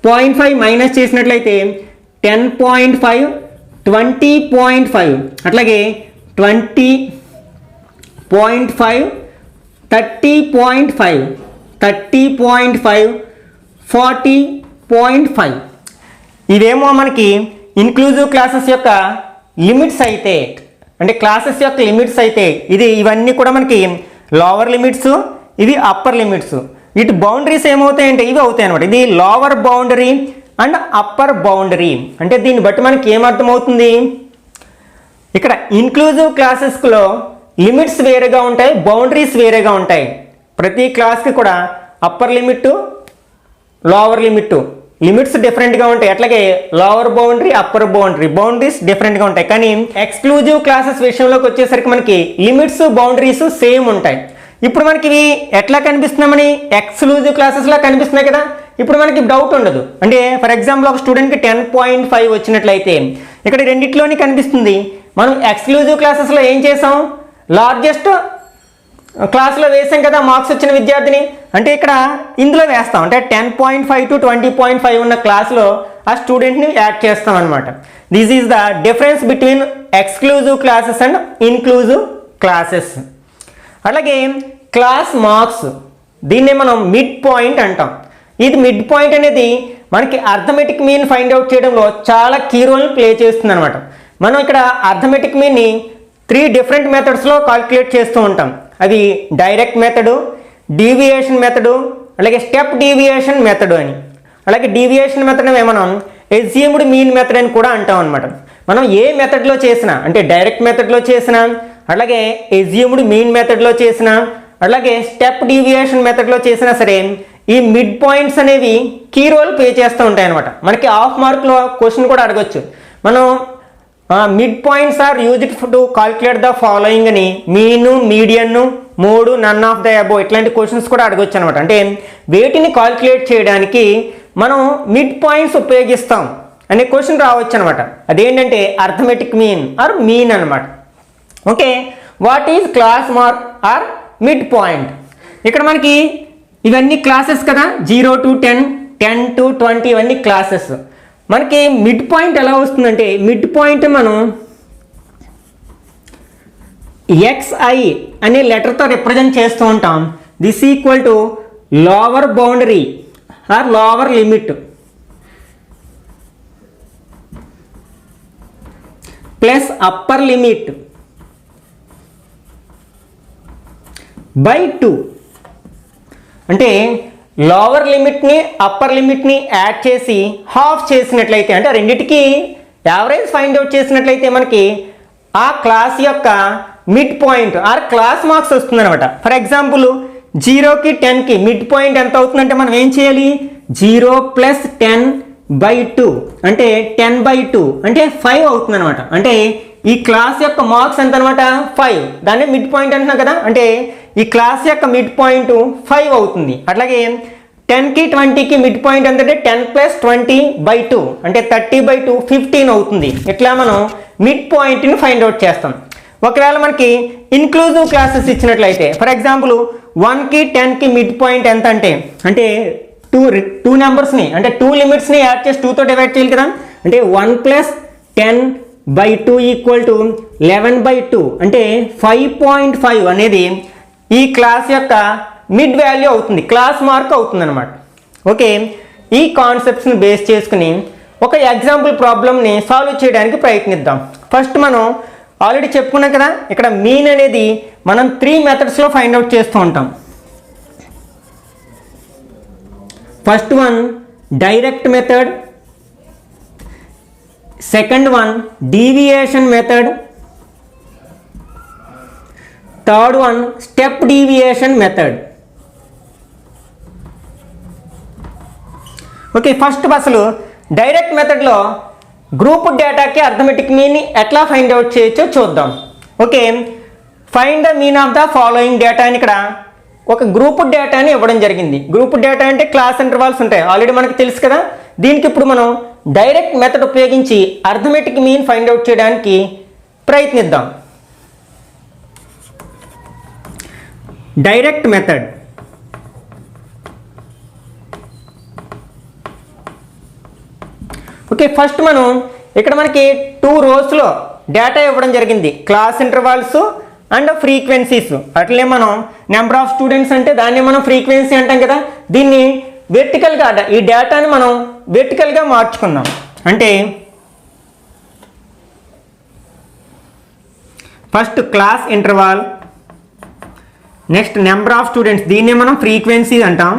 0.5 మైనస్ చేసినట్లయితే 10.5, 20.5, అట్లాగే 20.5, 30.5, 30.5, 40.5. ఇవేమో మనకి ఇంక్లూజివ్ క్లాసెస్ యొక్క లిమిట్స్ అయితే, అంటే క్లాసెస్ యొక్క లిమిట్స్ అయితే ఇవన్నీ కూడా మనకి లోవర్ లిమిట్స్, ఇవి అప్పర్ లిమిట్స్. వీటి బౌండరీస్ ఏమవుతాయంటే ఇవి అవుతాయి అనమాట. ఇది lower boundary and upper boundary. అంటే దీన్ని బట్టి మనకి ఏమర్థమవుతుంది, ఇక్కడ ఇంక్లూజివ్ క్లాసెస్లో లిమిట్స్ వేరేగా ఉంటాయి, బౌండరీస్ వేరేగా ఉంటాయి. ప్రతి క్లాస్కి కూడా అప్పర్ లిమిట్, లోవర్ లిమిట్స్ డిఫరెంట్గా ఉంటాయి. అట్లాగే లోవర్ బౌండరీ, అప్పర్ బౌండరీస్ డిఫరెంట్గా ఉంటాయి. కానీ ఎక్స్క్లూజివ్ క్లాసెస్ విషయంలోకి వచ్చేసరికి మనకి లిమిట్స్, బౌండరీస్ సేమ్ ఉంటాయి. ఇప్పుడు మనకి ఇవి ఎట్లా కనిపిస్తున్నామని ఎక్స్క్లూజివ్ క్లాసెస్లా కనిపిస్తున్నాయి కదా. ఇప్పుడు మనకి డౌట్ ఉండదు. అంటే ఫర్ ఎగ్జాంపుల్ ఒక స్టూడెంట్కి 10.5 వచ్చినట్లయితే ఇక్కడ రెండిట్లోని కనిపిస్తుంది. మనం ఎక్స్క్లూజివ్ క్లాసెస్లో ఏం చేసాం, లార్జెస్ట్ క్లాస్లో వేసాం కదా మార్క్స్ వచ్చిన విద్యార్థిని, అంటే ఇక్కడ ఇందులో వేస్తాం. అంటే 10.5 to 20.5 ఉన్న క్లాస్లో ఆ స్టూడెంట్ని యాడ్ చేస్తాం అనమాట. This is the difference between exclusive classes and inclusive classes. అలాగే క్లాస్ మార్క్స్, దీన్నే మనం మిడ్ పాయింట్ అంటాం. ఇది మిడ్ పాయింట్ అనేది మనకి అర్థమెటిక్ మీన్ ఫైండ్ అవుట్ చేయడంలో చాలా కీ రోల్ ప్లే చేస్తుంది అనమాట. మనం ఇక్కడ అర్థమెటిక్ మీన్ని 3 డిఫరెంట్ మెథడ్స్లో కాల్కులేట్ చేస్తూ ఉంటాం. అది డైరెక్ట్ మెథడు, డీవియేషన్ మెథడు, అలాగే స్టెప్ డీవియేషన్ మెథడు అని. అలాగే డీవియేషన్ మెథడ్ మనం ఎస్యూమ్డ్ మీన్ మెథడ్ అని కూడా అంటాం అనమాట. మనం ఏ మెథడ్లో చేసినా, అంటే డైరెక్ట్ మెథడ్లో చేసినా, అలాగే ఎస్యూమ్డ్ మీన్ మెథడ్లో చేసినా, అలాగే స్టెప్ డీవియేషన్ మెథడ్లో చేసినా సరే ఈ మిడ్ పాయింట్స్ అనేవి కీ రోల్ ప్లే చేస్తూ ఉంటాయి అనమాట. మనకి హాఫ్ మార్క్లో క్వశ్చన్ కూడా అడగొచ్చు. మనం mid points are used to calculate the following అని, mean, median, mode, none of the above ఇట్లాంటి క్వశ్చన్స్ కూడా అడగొచ్చు అనమాట. అంటే వేటిని కాల్కులేట్ చేయడానికి మనం మిడ్ పాయింట్స్ ఉపయోగిస్తాం అనే క్వశ్చన్ రావచ్చు అనమాట. అదేంటంటే అర్థమెటిక్ మీన్ ఆర్ మీన్ అనమాట. Okay, what is class mark or mid point? ఇక్కడ మనకి ఇవన్నీ క్లాసెస్ కదా, 0 to 10, 10 to 20 ఇవన్నీ క్లాసెస్. మనకి మిడ్ పాయింట్ ఎలా వస్తుందంటే మిడ్ పాయింట్ మనం XI అనే లెటర్తో రిప్రజెంట్ చేస్తూ ఉంటాం. This equal to lower boundary are lower limit plus upper limit by 2. అంటే లోవర్ లిమిట్ని అప్పర్ లిమిట్ని యాడ్ చేసి హాఫ్ చేసినట్లయితే, అంటే రెండిటికి యావరేజ్ ఫైండ్ అవుట్ చేసినట్లయితే మనకి ఆ క్లాస్ యొక్క mid point or class marks వస్తుంది అనమాట. ఫర్ ఎగ్జాంపుల్ 0కి 10కి మిడ్ పాయింట్ ఎంత అవుతుందంటే మనం ఏం చేయాలి, 0 + 10 10/2 అంటే 10/2 అంటే 5 అవుతుంది అనమాట. అంటే ఈ క్లాస్ యొక్క మార్క్స్ ఎంత అనమాట 5. దాన్ని మిడ్ పాయింట్ అంటున్నాం కదా, అంటే ఈ క్లాస్ యొక్క మిడ్ పాయింట్ 5 అవుతుంది. అట్లాగే 10కి 20కి మిడ్ పాయింట్ ఎంతంటే 10 + 20/2 అంటే 30/2 15 అవుతుంది. ఇట్లా మనం మిడ్ పాయింట్ని ఫైండ్ అవుట్ చేస్తాం. ఒకవేళ మనకి ఇన్క్లూజివ్ క్లాసెస్ ఇచ్చినట్లయితే ఫర్ ఎగ్జాంపుల్ 1కి 10కి మిడ్ పాయింట్ ఎంత అంటే టూ నెంబర్స్ని అంటే 2 లిమిట్స్ని యాడ్ చేసి 2తో డివైడ్ చేయాలి కదా. అంటే 1 + 10/2 = 11/2 అంటే 5.5 అనేది ఈ క్లాస్ యొక్క మిడ్ వాల్యూ అవుతుంది, క్లాస్ మార్క్ అవుతుంది అనమాట. ఓకే, ఈ కాన్సెప్ట్స్ని బేస్ చేసుకుని ఒక ఎగ్జాంపుల్ ప్రాబ్లమ్ని సాల్వ్ చేయడానికి ప్రయత్నిద్దాం. ఫస్ట్ మనం ఆల్రెడీ చెప్పుకున్నాం కదా, ఇక్కడ మీన్ అనేది మనం 3 మెథడ్స్లో ఫైండ్ అవుట్ చేస్తూ ఉంటాం. First one direct method, second one deviation method, third one step deviation method. Okay, first అసలు డైరెక్ట్ మెథడ్లో గ్రూప్ డేటాకి అర్థమెటిక్ మీన్ ఎట్లా ఫైండ్ అవుట్ చేయొచ్చో చూద్దాం. Okay, find the mean of the following data అని ఇక్కడ ఒక గ్రూప్ డేటాని ఇవ్వడం జరిగింది. గ్రూప్ డేటా అంటే క్లాస్ ఇంటర్వల్స్ ఉంటాయి, ఆల్రెడీ మనకు తెలుసు కదా. దీనికి ఇప్పుడు మనం డైరెక్ట్ మెథడ్ ఉపయోగించి అర్థమెటిక్ మీన్ ఫైండ్ అవుట్ చేయడానికి ప్రయత్నిద్దాం. డైరెక్ట్ మెథడ్ ఓకే, ఫస్ట్ మనం ఇక్కడ మనకి 2 రోస్లో డేటా ఇవ్వడం జరిగింది, క్లాస్ ఇంటర్వల్స్ అండ్ ఫ్రీక్వెన్సీస్. అట్లనే మనం నెంబర్ ఆఫ్ స్టూడెంట్స్ అంటే దాన్ని మనం ఫ్రీక్వెన్సీ అంటాం కదా. దీన్ని వెర్టికల్గా ఈ డేటాని మనం వెర్టికల్గా మార్చుకుందాం. అంటే first class interval, next number of students, దీన్నే మనం ఫ్రీక్వెన్సీ అంటాం.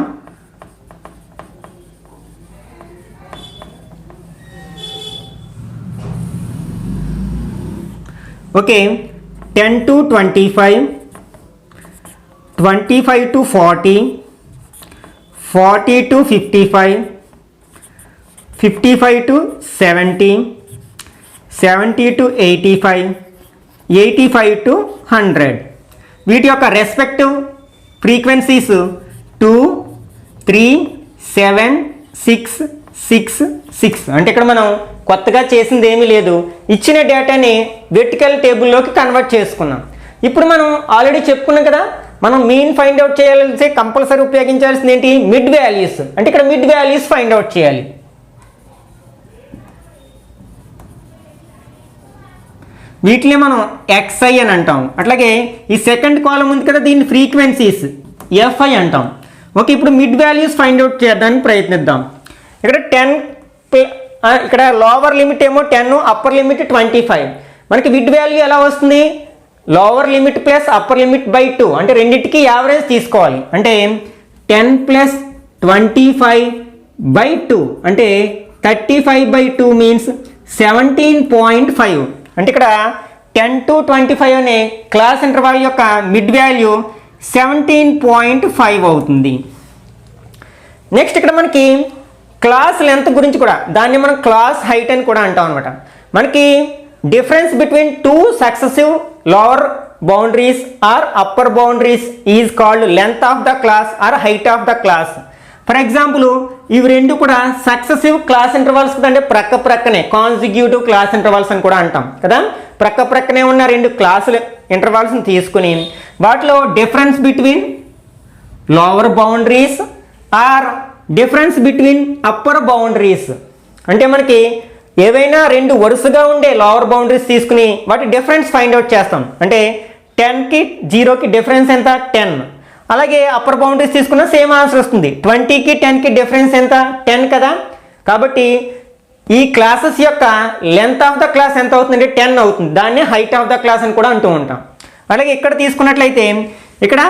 Okay, 10 to 25, 25 to 40, 40 to 55, 55 to 70, 70 to 85, 85 to 100. వీటి యొక్క రెస్పెక్టివ్ ఫ్రీక్వెన్సీస్ 2, 3, 7, 6, 6, 6. అంటే ఇక్కడ మనం కొత్తగా చేసింది ఏమీ లేదు, ఇచ్చిన డేటాని వెర్టికల్ టేబుల్లోకి కన్వర్ట్ చేసుకున్నాం. ఇప్పుడు మనం ఆల్రెడీ చెప్పుకున్నాం కదా, మనం మీన్ ఫైండ్ అవుట్ చేయాలంటే కంపల్సరీ ఉపయోగించాల్సింది ఏంటి, మిడ్ వాల్యూస్. అంటే ఇక్కడ మిడ్ వాల్యూస్ ఫైండ్ అవుట్ చేయాలి. వీటిని మనం XI అని అంటాం. అట్లాగే ఈ సెకండ్ కాలం ఉంది కదా, దీన్ని ఫ్రీక్వెన్సీస్ FI అంటాం. ఓకే, ఇప్పుడు మిడ్ వాల్యూస్ ఫైండ్ అవుట్ చేయడానికి ప్రయత్నిద్దాం. ఇక్కడ 10 ఇక్కడ లోవర్ లిమిట్ ఏమో 10, అప్పర్ లిమిట్ 25. మనకి మిడ్ వాల్యూ ఎలా వస్తుంది, lower limit plus upper limit by 2 అంటే రెండింటికి యావరేజ్ తీసుకోవాలి. అంటే 10 + 25/2 అంటే 35/2 మీన్స్ 17.5. అంటే ఇక్కడ 10 to 25 అనే క్లాస్ ఇంటర్వల్ యొక్క మిడ్ వాల్యూ 17.5 అవుతుంది. నెక్స్ట్ ఇక్కడ మనకి క్లాస్ లెంత్ గురించి కూడా, దాన్ని మనం క్లాస్ హైట్ అని కూడా అంటాం అనమాట. మనకి difference between 2 successive lower boundaries or upper boundaries is called length of the class or height of the class. For example ఇవి రెండు కూడా సక్సెసివ్ క్లాస్ ఇంటర్వల్స్ అంటే ప్రక్క ప్రక్కనే కాన్సిక్యూటివ్ క్లాస్ ఇంటర్వల్స్ అని కూడా అంటాం కదా. ప్రక్క ప్రక్కనే ఉన్న 2 క్లాసుల ఇంటర్వల్స్ని తీసుకుని వాటిలో difference between lower boundaries or difference between upper boundaries అంటే మనకి ఏవైనా 2 వరుసగా ఉండే లోవర్ బౌండరీస్ తీసుకుని వాటి డిఫరెన్స్ ఫైండ్ అవుట్ చేస్తాం. అంటే 10కి 0కి డిఫరెన్స్ ఎంత 10. అలాగే అప్పర్ బౌండరీస్ తీసుకున్న సేమ్ ఆన్సర్ వస్తుంది. 20కి 10కి డిఫరెన్స్ ఎంత 10 కదా. కాబట్టి ఈ క్లాసెస్ యొక్క లెంత్ ఆఫ్ ద క్లాస్ ఎంత అవుతుందంటే 10 అవుతుంది. దాన్ని హైట్ ఆఫ్ ద క్లాస్ అని కూడా అంటూ ఉంటాం. అలాగే ఇక్కడ తీసుకున్నట్లయితే ఇక్కడ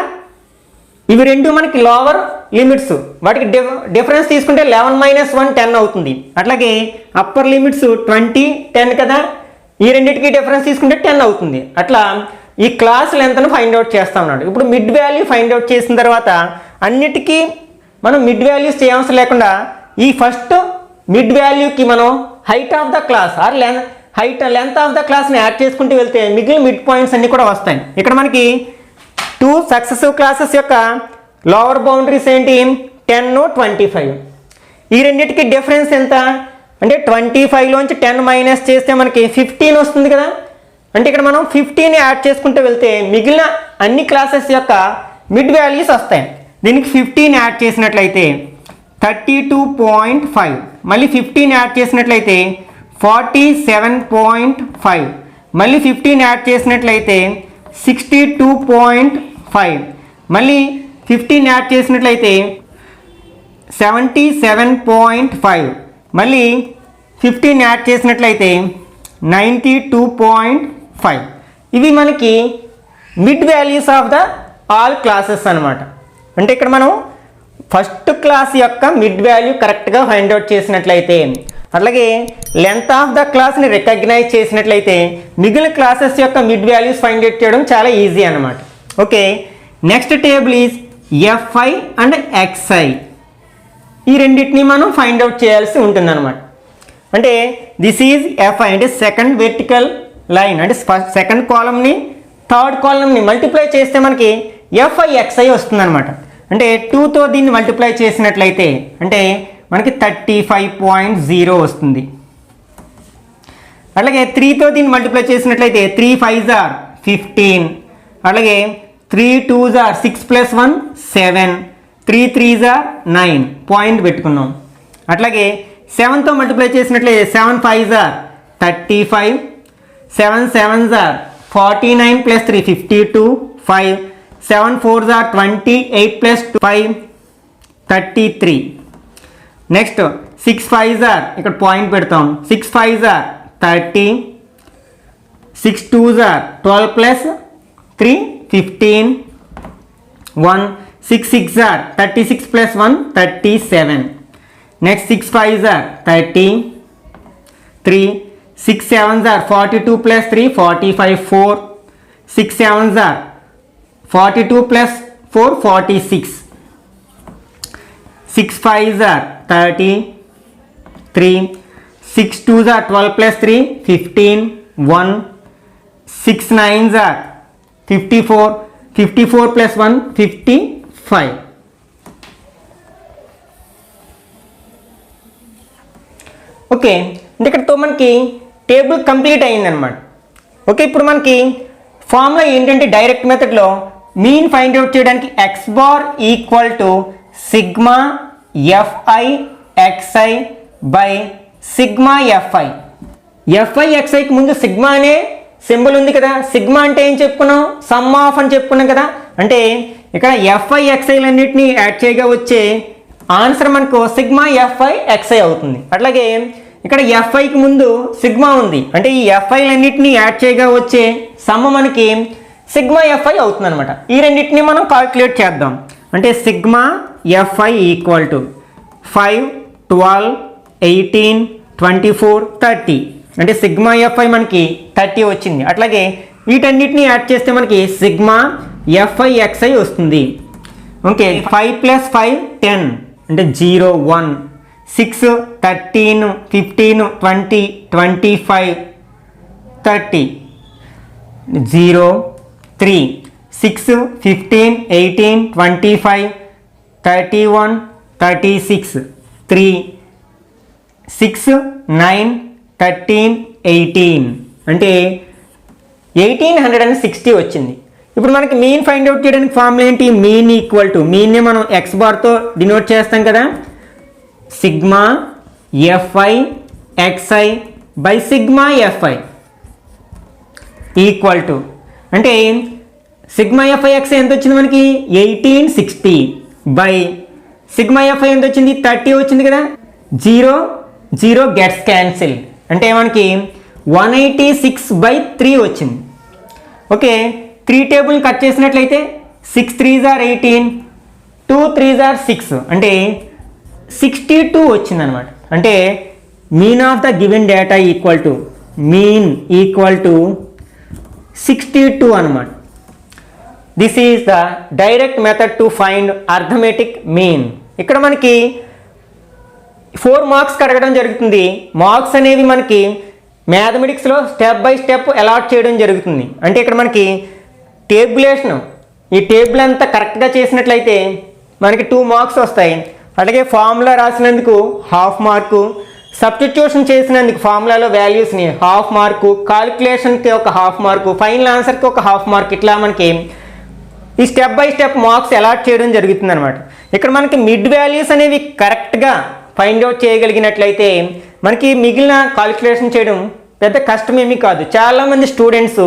ఇవి 2 మనకి లోవర్ లిమిట్స్, వాటికి డిఫరెన్స్ తీసుకుంటే 11 - 1 10 అవుతుంది. అట్లాగే అప్పర్ లిమిట్స్ 20 10 కదా, ఈ రెండింటికి డిఫరెన్స్ తీసుకుంటే 10 అవుతుంది. అట్లా ఈ క్లాస్ లెంత్ను ఫైండ్ అవుట్ చేస్తా ఉన్నాడు. ఇప్పుడు మిడ్ వాల్యూ ఫైండ్ అవుట్ చేసిన తర్వాత అన్నిటికీ మనం మిడ్ వాల్యూస్ చేయవలసిన లేకుండా ఈ ఫస్ట్ మిడ్ వాల్యూకి మనం height of the class or length of the క్లాస్ని యాడ్ చేసుకుంటూ వెళ్తే మిగిలిన మిడ్ పాయింట్స్ అన్నీ కూడా వస్తాయి. ఇక్కడ మనకి 2 సక్సెసివ్ క్లాసెస్ యొక్క లోవర్ బౌండరీస్ ఏంటి 10, 25. ఈ రెండింటికి డిఫరెన్స్ ఎంత అంటే 25లోంచి 10 మైనస్ చేస్తే మనకి 15 వస్తుంది కదా. అంటే ఇక్కడ మనం 15 యాడ్ చేసుకుంటూ వెళ్తే మిగిలిన అన్ని క్లాసెస్ యొక్క మిడ్ వాల్యూస్ వస్తాయి. దీనికి 15 యాడ్ చేసినట్లయితే 32.5, మళ్ళీ 15 యాడ్ చేసినట్లయితే 47.5, మళ్ళీ 15 యాడ్ చేసినట్లయితే 62.5, మళ్ళీ 15 యాడ్ చేసినట్లయితే 77.5, మళ్ళీ 15 యాడ్ చేసినట్లయితే 92.5. ఇవి మనకి mid values of the all classes అనమాట. అంటే ఇక్కడ మనం ఫస్ట్ క్లాస్ యొక్క మిడ్ వాల్యూ కరెక్ట్గా ఫైండ్ అవుట్ చేసినట్లయితే, అట్లాగే లెంత్ ఆఫ్ ద క్లాస్ని రికగ్నైజ్ చేసినట్లయితే మిగిలిన క్లాసెస్ యొక్క మిడ్ వాల్యూస్ ఫైండ్ అవుట్ చేయడం చాలా ఈజీ అనమాట. Okay, next table is FI and XI. ఈ రెండింటిని మనం ఫైండ్ అవుట్ చేయాల్సి ఉంటుంది అనమాట. అంటే దిస్ ఈజ్ ఎఫ్ఐ అంటే సెకండ్ వెర్టికల్ లైన్, అంటే సెకండ్ కాలమ్ని థర్డ్ కాలమ్ని మల్టిప్లై చేస్తే మనకి ఎఫ్ఐ ఎక్స్ఐ వస్తుంది అనమాట. అంటే 2తో దీన్ని మల్టిప్లై చేసినట్లయితే అంటే మనకి 35.0 వస్తుంది. అలాగే 3తో దీన్ని మల్టిప్లై చేసినట్లయితే 3 5s are 15, అలాగే 3 2s are 6 + 1 7, 3 3s are 9 point పెట్టుకున్నాం. అట్లాగే 7తో మల్టిప్లై చేసినట్లయితే 7 5s are 35, 7 7s are 49 + 3 52, 5 7 4s are 28 + 5 33. Next 6 5s are ఇక్కడ పాయింట్ పెడతాం 6 5s are 30, 6 2s are 12 + 3 15, 1 6 6s are 36 + 1 37. Next 6 5s are 30, 3 6 7s are 42 + 3 45, 4 6 7s are 42 + 4 46, 6 5s are 30, 3 6 2s are 12 + 3 15, 1 6 9s are 54, 54 + 1 55. Okay, అంటే ఇక్కడతో మనకి టేబుల్ కంప్లీట్ అయిందనమాట. ఓకే, ఇప్పుడు మనకి ఫార్ములా ఏంటంటే డైరెక్ట్ మెథడ్లో మీన్ ఫైండ్ అవుట్ చేయడానికి X bar equal to sigma f i xi by sigma F I. F I ఎక్స్ఐకి ముందు సిగ్మా అనే సింబల్ ఉంది కదా. సిగ్మా అంటే ఏం చెప్పుకున్నాం, సమ్ ఆఫ్ అని చెప్పుకున్నాం కదా. అంటే ఇక్కడ ఎఫ్ఐ ఎక్స్ఐలన్నింటినీ యాడ్ చేయగా వచ్చే ఆన్సర్ మనకు సిగ్మా ఎఫ్ఐ ఎక్స్ఐ అవుతుంది. అట్లాగే ఇక్కడ ఎఫ్ఐకి ముందు సిగ్మా ఉంది, అంటే ఈ ఎఫ్ఐలన్నింటినీ యాడ్ చేయగా వచ్చే సమ్ మనకి సిగ్మా ఎఫ్ఐ అవుతుంది అనమాట. ఈ రెండింటిని మనం కాల్కులేట్ చేద్దాం. అంటే సిగ్మా ఎఫ్ఐ ఈక్వల్ టు 5 12 18 24 30. అంటే సిగ్మా ఎఫ్ఐ మనకి 30 వచ్చింది. అట్లాగే వీటన్నిటిని యాడ్ చేస్తే మనకి సిగ్మా ఎఫ్ఐ ఎక్స్ఐ వస్తుంది. ఓకే, 5 + 5 10 అంటే 0 1 6 13 15 20 25 30 0 3 6 15 18 25 31 36 3 6 9 13 18 అంటే 1860 వచ్చింది. ఇప్పుడు మనకి మీన్ ఫైండ్ అవుట్ చేయడానికి ఫార్ములా ఏంటి, మీన్ ఈక్వల్ టు మీన్ని మనం ఎక్స్ బార్తో డినోట్ చేస్తాం కదా, sigma f i xi by sigma FI equal to అంటే సిగ్మా ఎఫ్ఐ ఎక్స్ఐ ఎంత వచ్చింది మనకి 1860 బై సిగ్మా ఎఫ్ఐ ఎంత వచ్చింది 30 వచ్చింది కదా. 0 0 గెట్స్ క్యాన్సిల్ అంటే మనకి 186/3 వచ్చింది. ఓకే, 3 టేబుల్ని కట్ చేసినట్లయితే 6 3s are 18, 2 3s are 6 అంటే 62 వచ్చింది అనమాట. అంటే mean of the given data equal to mean equal to 62 అనమాట. This is the direct method to find arithmetic mean. ఇక్కడ మనకి 4 మార్క్స్కి అడగడం జరుగుతుంది. మార్క్స్ అనేవి మనకి మ్యాథమెటిక్స్లో స్టెప్ బై స్టెప్ అలాట్ చేయడం జరుగుతుంది. అంటే ఇక్కడ మనకి టేబులేషన్, ఈ టేబుల్ అంతా కరెక్ట్గా చేసినట్లయితే మనకి 2 మార్క్స్ వస్తాయి. అలాగే ఫార్ములా రాసినందుకు 1/2 మార్కు, సబ్స్టిట్యూషన్ చేసినందుకు ఫార్ములాలో వాల్యూస్ని 1/2 మార్కు, కాలిక్యులేషన్కి ఒక 1/2 మార్కు, ఫైనల్ ఆన్సర్కి ఒక 1/2 మార్క్, ఇట్లా మనకి ఈ step by step marks allot చేయడం జరుగుతుంది అనమాట. ఇక్కడ మనకి మిడ్ వాల్యూస్ అనేవి కరెక్ట్గా ఫైండ్ అవుట్ చేయగలిగినట్లయితే మనకి మిగిలిన కాలిక్యులేషన్ చేయడం పెద్ద కష్టమేమీ కాదు. చాలామంది స్టూడెంట్స్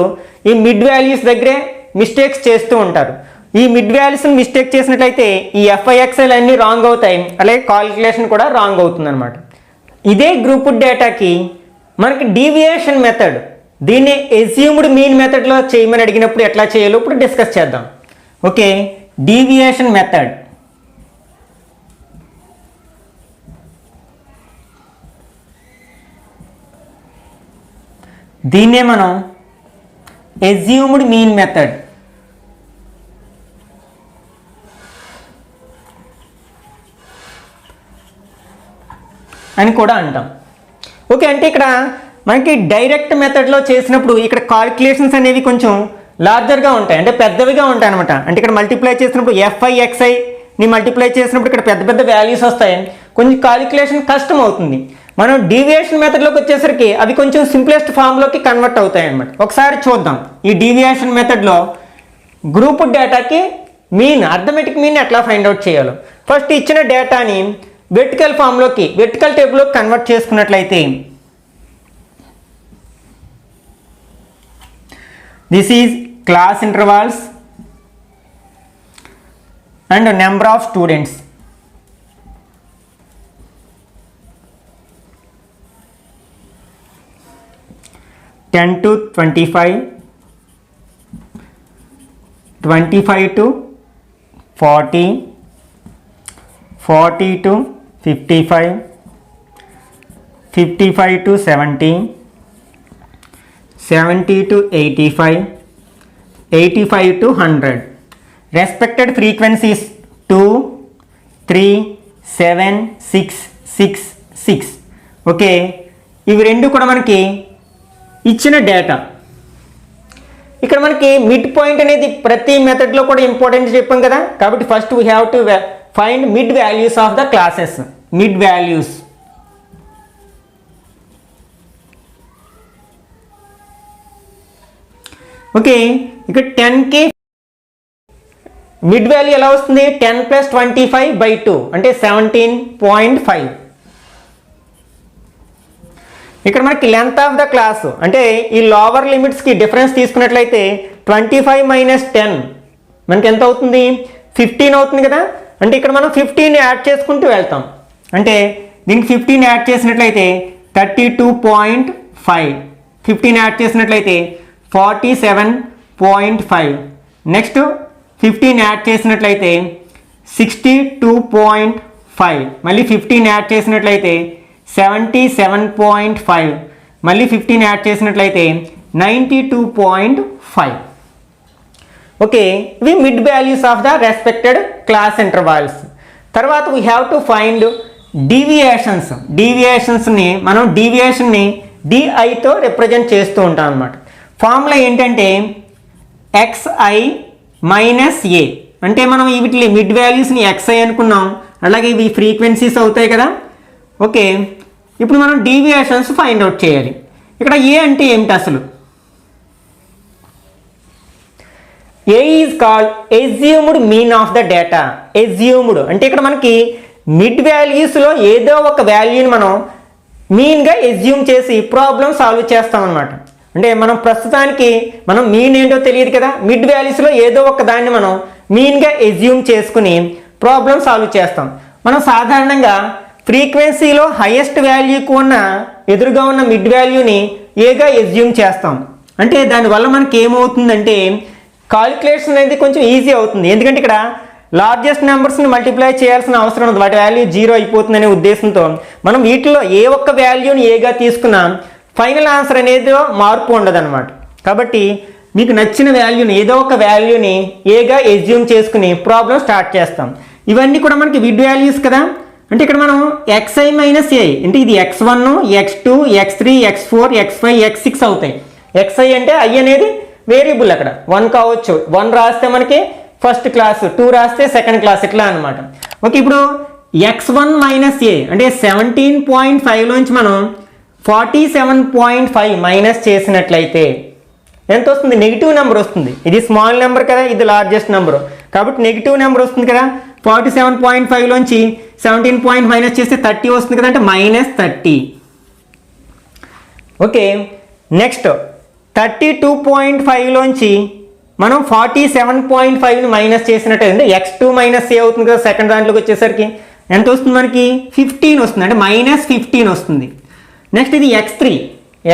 ఈ మిడ్ వాల్యూస్ దగ్గరే మిస్టేక్స్ చేస్తూ ఉంటారు. ఈ మిడ్ వాల్యూస్ని మిస్టేక్ చేసినట్లయితే ఈ ఎఫ్ఐఎక్స్ఎల్ అన్నీ రాంగ్ అవుతాయి, అలాగే కాలిక్యులేషన్ కూడా రాంగ్ అవుతుంది అనమాట. ఇదే గ్రూప్ డేటాకి మనకి డీవియేషన్ మెథడ్, దీన్ని ఎస్యూమ్డ్ మీన్ మెథడ్లో చేయమని అడిగినప్పుడు ఎట్లా చేయాలో ఇప్పుడు డిస్కస్ చేద్దాం. Okay, deviation method. దీన్నే మనం ఎస్యూమ్డ్ మీన్ మెథడ్ అని కూడా అంటాం. ఓకే, అంటే ఇక్కడ మనకి డైరెక్ట్ మెథడ్లో చేసినప్పుడు ఇక్కడ కాలిక్యులేషన్స్ అనేవి కొంచెం లార్జర్గా ఉంటాయి, అంటే పెద్దవిగా ఉంటాయి అనమాట. అంటే ఇక్కడ మల్టిప్లై చేసినప్పుడు ఎఫ్ఐఎక్స్ఐని మల్టిప్లై చేసినప్పుడు ఇక్కడ పెద్ద పెద్ద వాల్యూస్ వస్తాయి, కొంచెం కాలిక్యులేషన్ కష్టం అవుతుంది. మనం డీవియేషన్ మెథడ్లోకి వచ్చేసరికి అవి కొంచెం సింప్లెస్ట్ ఫామ్లోకి కన్వర్ట్ అవుతాయి అన్నమాట. ఒకసారి చూద్దాం ఈ డీవియేషన్ మెథడ్లో గ్రూప్ డేటాకి మీన్, అర్థమెటిక్ మీన్ ఎట్లా ఫైండ్ అవుట్ చేయాలో. ఫస్ట్ ఇచ్చిన డేటాని వెర్టికల్ ఫామ్లోకి, వెర్టికల్ టేబుల్లోకి కన్వర్ట్ చేసుకున్నట్లయితే this is class intervals and number of students. (10 to 25), 25 to 40, 40 to 55, 55 to 70, 70 to 85, 85 to 100. Respected frequencies 2, 3, 7, 6, 6, 6. Okay, ఇవి రెండు కూడా మనకి ఇచ్చిన డేటా. ఇక్కడ మనకి మిడ్ పాయింట్ అనేది ప్రతి మెథడ్లో కూడా ఇంపార్టెంట్ చెప్పాం కదా, కాబట్టి first we have to find mid values of the classes. Mid values okay, ఇక్కడ 10కి మిడ్ వాల్యూ ఎలా వస్తుంది? 10 + 25/2 అంటే 17.5. ఇక్కడ మనకి లెంత్ ఆఫ్ ద క్లాస్ అంటే ఈ లోవర్ లిమిట్స్కి డిఫరెన్స్ తీసుకున్నట్లయితే 25 - 10 మనకి ఎంత అవుతుంది? 15 అవుతుంది కదా. అంటే ఇక్కడ మనం 15 యాడ్ చేసుకుంటూ వెళ్తాం. అంటే దీనికి 15 యాడ్ చేసినట్లయితే 32.5, 15 యాడ్ చేసినట్లయితే 47.5, నెక్స్ట్ 15 యాడ్ చేసినట్లయితే 62.5, మళ్ళీ 15 యాడ్ చేసినట్లయితే 77.5, మళ్ళీ 15 యాడ్ చేసినట్లయితే 92.5. ఓకే, ఇవి mid values of the respected class intervals. తర్వాత we have to find deviations. డీవియేషన్స్ని మనం డీవియేషన్ని డిఐతో రిప్రజెంట్ చేస్తూ ఉంటాం అన్నమాట. ఫార్ములా ఏంటంటే xi - a. అంటే మనం వీటిని మిడ్ వాల్యూస్ని xi అనుకున్నాం, అలాగే ఇవి ఫ్రీక్వెన్సీస్ అవుతాయి కదా. ఓకే, ఇప్పుడు మనం డీవియేషన్స్ ఫైండ్ అవుట్ చేయాలి. ఇక్కడ ఏ అంటే ఏమిటి అసలు? A is called assumed mean of the data. Assumed అంటే ఇక్కడ మనకి మిడ్ వాల్యూస్లో ఏదో ఒక వాల్యూని మనం మీన్గా ఎస్యూమ్ చేసి ప్రాబ్లం సాల్వ్ చేస్తాం అనమాట. అంటే మనం ప్రస్తుతానికి మనం మీన్ ఏంటో తెలియదు కదా, మిడ్ వాల్యూస్లో ఏదో ఒక దాన్ని మనం మీన్గా ఎస్యూమ్ చేసుకుని ప్రాబ్లం సాల్వ్ చేస్తాం. మనం సాధారణంగా ఫ్రీక్వెన్సీలో హైయెస్ట్ వాల్యూకు ఉన్న ఎదురుగా ఉన్న మిడ్ వాల్యూని ఏగా ఎస్యూమ్ చేస్తాం. అంటే దానివల్ల మనకి ఏమవుతుందంటే కాలిక్యులేషన్ అనేది కొంచెం ఈజీ అవుతుంది. ఎందుకంటే ఇక్కడ లార్జెస్ట్ నెంబర్స్ని మల్టిప్లై చేయాల్సిన అవసరం ఉంది, వాటి వాల్యూ 0 అయిపోతుందనే ఉద్దేశంతో మనం వీటిలో ఏ ఒక్క వాల్యూని ఏగా తీసుకున్నా ఫైనల్ ఆన్సర్ అనేది మార్పు ఉండదన్నమాట. కాబట్టి మీకు నచ్చిన వాల్యూని ఏదో ఒక వాల్యూని ఏగా ఎస్యూమ్ చేసుకుని ప్రాబ్లం స్టార్ట్ చేస్తాం. ఇవన్నీ కూడా మనకి మిడ్ వాల్యూస్ కదా. అంటే ఇక్కడ మనం xi మైనస్ ఏ అంటే ఇది x1 x2 x3 x4 x5 x6 అవుతాయి. xi అంటే i అనేది వేరియబుల్, అక్కడ 1 కావచ్చు, 1 రాస్తే మనకి ఫస్ట్ క్లాస్, 2 రాస్తే సెకండ్ క్లాస్, ఇట్లా అనమాట. ఓకే, ఇప్పుడు x1 మైనస్ ఏ అంటే 17.5లోంచి మనం 47.5 మైనస్ చేసినట్లయితే ఎంత వస్తుంది? నెగిటివ్ నెంబర్ వస్తుంది. ఇది స్మాల్ నెంబర్ కదా, ఇది లార్జెస్ట్ నెంబర్, కాబట్టి నెగిటివ్ నెంబర్ వస్తుంది కదా. 47.5లోంచి 17 మైనస్ చేస్తే 30 వస్తుంది కదా, అంటే -30. ఓకే, నెక్స్ట్ 32.5లోంచి మనం 47.5ని మైనస్ చేసినట్టు అంటే x2 మైనస్ ఏ అవుతుంది కదా. సెకండ్ దాంట్లోకి వచ్చేసరికి ఎంత వస్తుంది? మనకి 15 వస్తుంది, అంటే -15 వస్తుంది. నెక్స్ట్ ఇది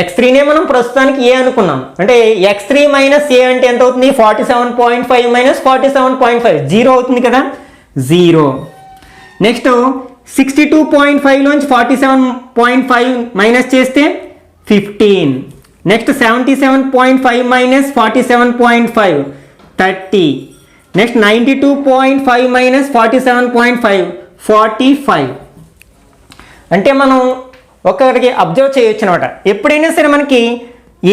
x3నే మనం ప్రస్తుతానికి ఏ అనుకున్నాం, అంటే x3 మైనస్ ఏ అంటే ఎంత అవుతుంది? 47.5 మైనస్ 47.5 0 అవుతుంది కదా, 0. నెక్స్ట్ 62.5లోంచి 47.5 మైనస్ చేస్తే 15. Next 77.5 minus 47.5 30. Next 92.5 minus 47.5 45. అంటే మనం ఒకరికి అబ్జర్వ్ చేయొచ్చు అనమాట. ఎప్పుడైనా సరే మనకి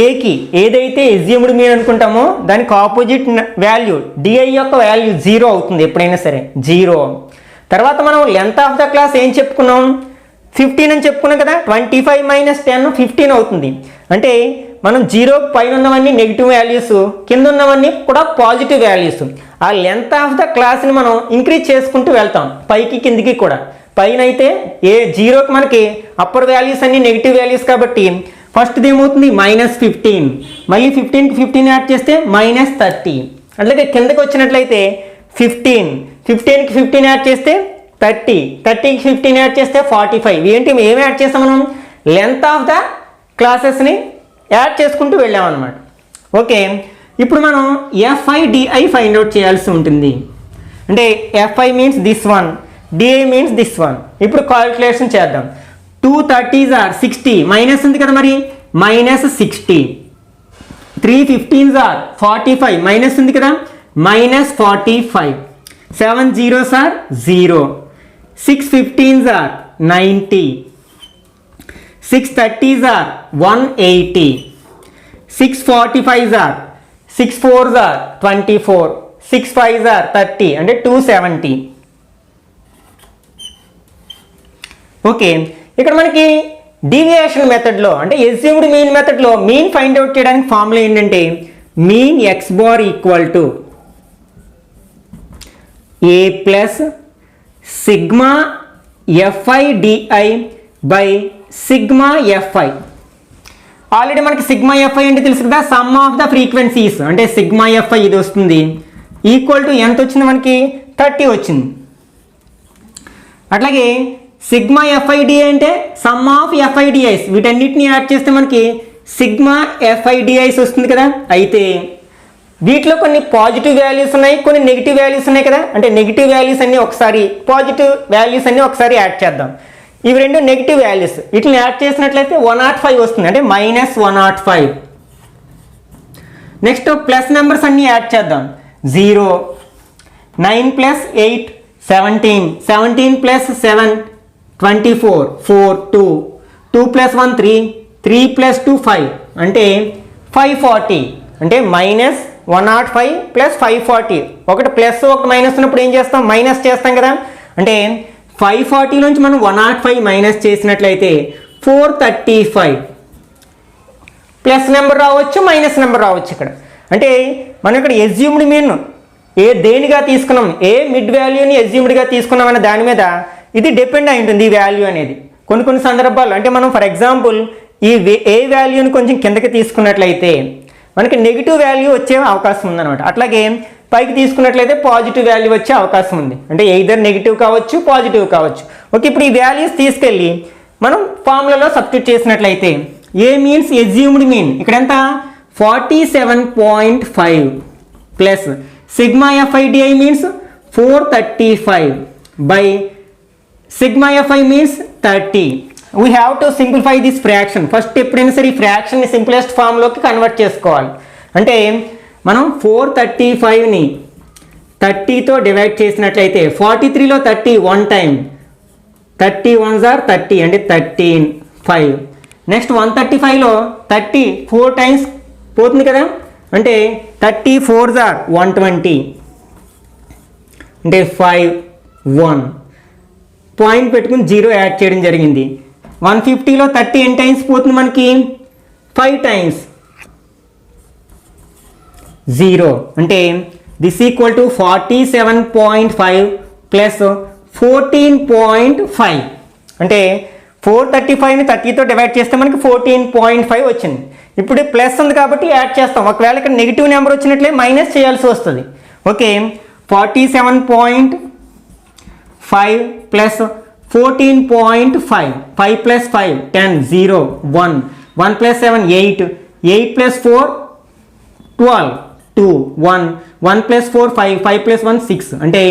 ఏకి ఏదైతే ఎస్యూమ్డ్ మీన్ అనుకుంటామో దానికి ఆపోజిట్ వాల్యూ డిఐ యొక్క వాల్యూ 0 అవుతుంది ఎప్పుడైనా సరే, 0. తర్వాత మనం లెంత్ ఆఫ్ ద క్లాస్ ఏం చెప్పుకున్నాం? 15 అని చెప్పుకున్నాం కదా. 25 మైనస్ 10 15 అవుతుంది. అంటే మనం 0 పైన ఉన్నవన్నీ నెగిటివ్ వాల్యూస్, కింద ఉన్నవన్నీ కూడా పాజిటివ్ వాల్యూస్. ఆ లెంత్ ఆఫ్ ద క్లాస్ని మనం ఇంక్రీజ్ చేసుకుంటూ వెళ్తాం పైకి కిందికి కూడా. పైన అయితే 0కి మనకి అప్పర్ వాల్యూస్ అన్ని నెగిటివ్ వాల్యూస్ కాబట్టి ఫస్ట్ది ఏమవుతుంది? -15. మళ్ళీ 15కి 15 యాడ్ చేస్తే -30. అట్లాగే కిందకి వచ్చినట్లయితే 15కి 15 యాడ్ చేస్తే 30, 30కి 15 యాడ్ చేస్తే 45. ఏంటి ఏమి యాడ్ చేస్తాం మనం? లెంత్ ఆఫ్ ద క్లాసెస్ని యాడ్ చేసుకుంటూ వెళ్ళామన్నమాట. ఓకే, ఇప్పుడు మనం FI/DI ఫైండ్ అవుట్ చేయాల్సి ఉంటుంది. అంటే FI means this one, DI means this one. ఇప్పుడు కాలిక్యులేషన్ చేద్దాం. 2 30s are 60 మైనస్ ఉంది కదా, మరి -60. 3 15s are 45 మైనస్ ఉంది కదా, -45. 7 zeros are 0. 6 15s are 90. 6 30s are 180. 6 45s are 6 4s are 24. 6 5s are 30, అంటే 270. ఓకే, ఇక్కడ మనకి డీవియేషన్ మెథడ్లో అంటే ఎస్యూమ్డ్ మీన్ మెథడ్లో మీన్ ఫైండ్ అవుట్ చేయడానికి ఫార్ములా ఏంటంటే mean x bar equal to a plus sigma FI/DI by sigma FI. Already మనకి సిగ్మా FI అంటే తెలుసు కదా, సమ్ ఆఫ్ ద ఫ్రీక్వెన్సీస్, అంటే సిగ్మా FI ఇది వస్తుంది. ఈక్వల్ టు ఎంత వచ్చింది మనకి? 30 వచ్చింది. అట్లాగే సిగ్మా FI/DI అంటే సమ్ ఆఫ్ FI/DIs, వీటన్నిటిని యాడ్ చేస్తే మనకి సిగ్మా FI/DIs వస్తుంది కదా. అయితే వీటిలో కొన్ని పాజిటివ్ వాల్యూస్ ఉన్నాయి, కొన్ని నెగిటివ్ వాల్యూస్ ఉన్నాయి కదా. అంటే నెగిటివ్ వాల్యూస్ అన్ని ఒకసారి, పాజిటివ్ వాల్యూస్ అన్ని ఒకసారి యాడ్ చేద్దాం. ఇవి రెండు నెగిటివ్ వాల్యూస్, వీటిని యాడ్ చేసినట్లయితే 105 వస్తుంది, అంటే -105. నెక్స్ట్ ప్లస్ నెంబర్స్ అన్ని యాడ్ చేద్దాం. 0, 9 + 8 17, 17 + 7 24, 4 2, 2 + 1 3, 3 + 2 5, అంటే 540. అంటే -105 + 540. ఒకటి ప్లస్ ఒకటి మైనస్ ఉన్నప్పుడు ఏం చేస్తాం? మైనస్ చేస్తాం కదా. అంటే 540 నుంచి మనం 105 మైనస్ చేసినట్లయితే 435. ప్లస్ నెంబర్ రావచ్చు, మైనస్ నెంబర్ రావచ్చు ఇక్కడ. అంటే మనం ఇక్కడ ఎస్యూమ్డ్ మీన్ దేనిగా తీసుకున్నాం, ఏ మిడ్ వాల్యూని ఎస్యూమ్డ్గా తీసుకున్నాం అనే దాని మీద ఇది డిపెండ్ అయి ఉంటుంది ఈ వాల్యూ అనేది. కొన్ని సందర్భాలు అంటే మనం ఫర్ ఎగ్జాంపుల్ ఈ ఏ వాల్యూని కొంచెం కిందకి తీసుకున్నట్లయితే మనకి నెగిటివ్ వాల్యూ వచ్చే అవకాశం ఉందన్నమాట. అట్లాగే పైకి తీసుకున్నట్లయితే పాజిటివ్ వాల్యూ వచ్చే అవకాశం ఉంది. అంటే ఎయిదర్ నెగిటివ్ కావచ్చు, పాజిటివ్ కావచ్చు. ఓకే, ఇప్పుడు ఈ వాల్యూస్ తీసుకెళ్ళి మనం ఫార్ములాలో సబ్స్టిట్యూట్ చేసినట్లయితే ఏ మీన్స్ ఎస్యూమ్డ్ మీన్ ఇక్కడ ఎంత? 47.5 plus sigma FI/DI means 435 by sigma FI means 30. We have to simplify this fraction. First ఎప్పుడైనా సరే ఈ ఫ్రాక్షన్ని సింప్లెస్ట్ ఫామ్లోకి కన్వర్ట్ చేసుకోవాలి. అంటే మనం 435ని 30తో డివైడ్ చేసినట్లయితే 43లో 30 1 టైం, 30 1s are 30 అంటే 13 5. నెక్స్ట్ 135లో 30 4 టైమ్స్ పోతుంది కదా, అంటే 30 4s are 120 అంటే 5 1 పాయింట్ పెట్టుకుని 0 యాడ్ చేయడం జరిగింది. 150లో 30 ఎన్ని టైమ్స్ పోతుంది మనకి 5 టైమ్స్ 0 అంటే దిస్ ఈక్వల్ టు 47.5 ప్లస్ 14.5 అంటే 435ని 30తో డివైడ్ చేస్తే మనకి 14.5 వచ్చింది. ఇప్పుడు ప్లస్ ఉంది కాబట్టి యాడ్ చేస్తాం. ఒకవేళ ఇక్కడ నెగిటివ్ నెంబర్ వచ్చినట్లే మైనస్ చేయాల్సి వస్తుంది. Okay 47.5 plus 14.5 5 plus 5 10 0 1 1 plus 7 8 8 plus 4 12 2 1 1 plus 4 5 5 plus 1 6 అంటే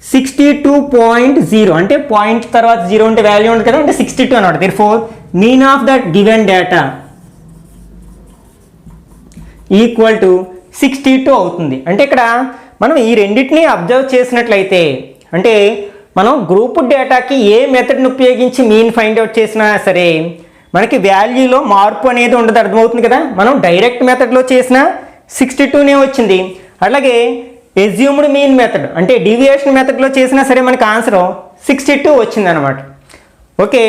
62.0 అంటే పాయింట్ తర్వాత 0 ఉంటే వాల్యూ ఉంటుంది కదా, అంటే 62 అనమాట. Therefore mean of that given data equal to 62 అవుతుంది. అంటే ఇక్కడ మనం ఈ రెండింటిని అబ్జర్వ్ చేసినట్లయితే, అంటే మనం గ్రూప్ డేటాకి ఏ మెథడ్ని ఉపయోగించి మీన్ ఫైండ్ అవుట్ చేసినా సరే మనకి వాల్యూలో మార్పు అనేది ఉండదు, అర్థమవుతుంది కదా. మనం డైరెక్ట్ మెథడ్లో చేసిన 62నే వచ్చింది. అలాగే ఎజ్యూమ్డ్ మీన్ మెథడ్ అంటే డీవియేషన్ మెథడ్లో చేసినా సరే మనకి ఆన్సర్ 62 వచ్చింది అనమాట. ఓకే,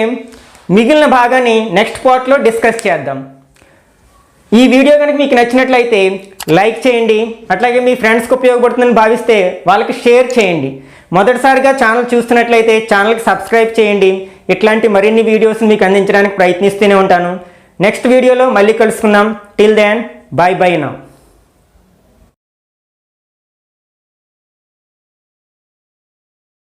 మిగిలిన భాగాన్ని నెక్స్ట్ పార్ట్లో డిస్కస్ చేద్దాం. ఈ వీడియో కనుక మీకు నచ్చినట్లయితే లైక్ చేయండి, అట్లాగే మీ ఫ్రెండ్స్కి ఉపయోగపడుతుందని భావిస్తే వాళ్ళకి షేర్ చేయండి. మొదటిసారిగా ఛానల్ చూస్తున్నట్లయితే ఛానల్కి సబ్స్క్రైబ్ చేయండి. ఇట్లాంటి మరిన్ని వీడియోస్ మీకు అందించడానికి ప్రయత్నిస్తూనే ఉంటాను. నెక్స్ట్ వీడియోలో మళ్ళీ కలుసుకుందాం. Till then bye bye now.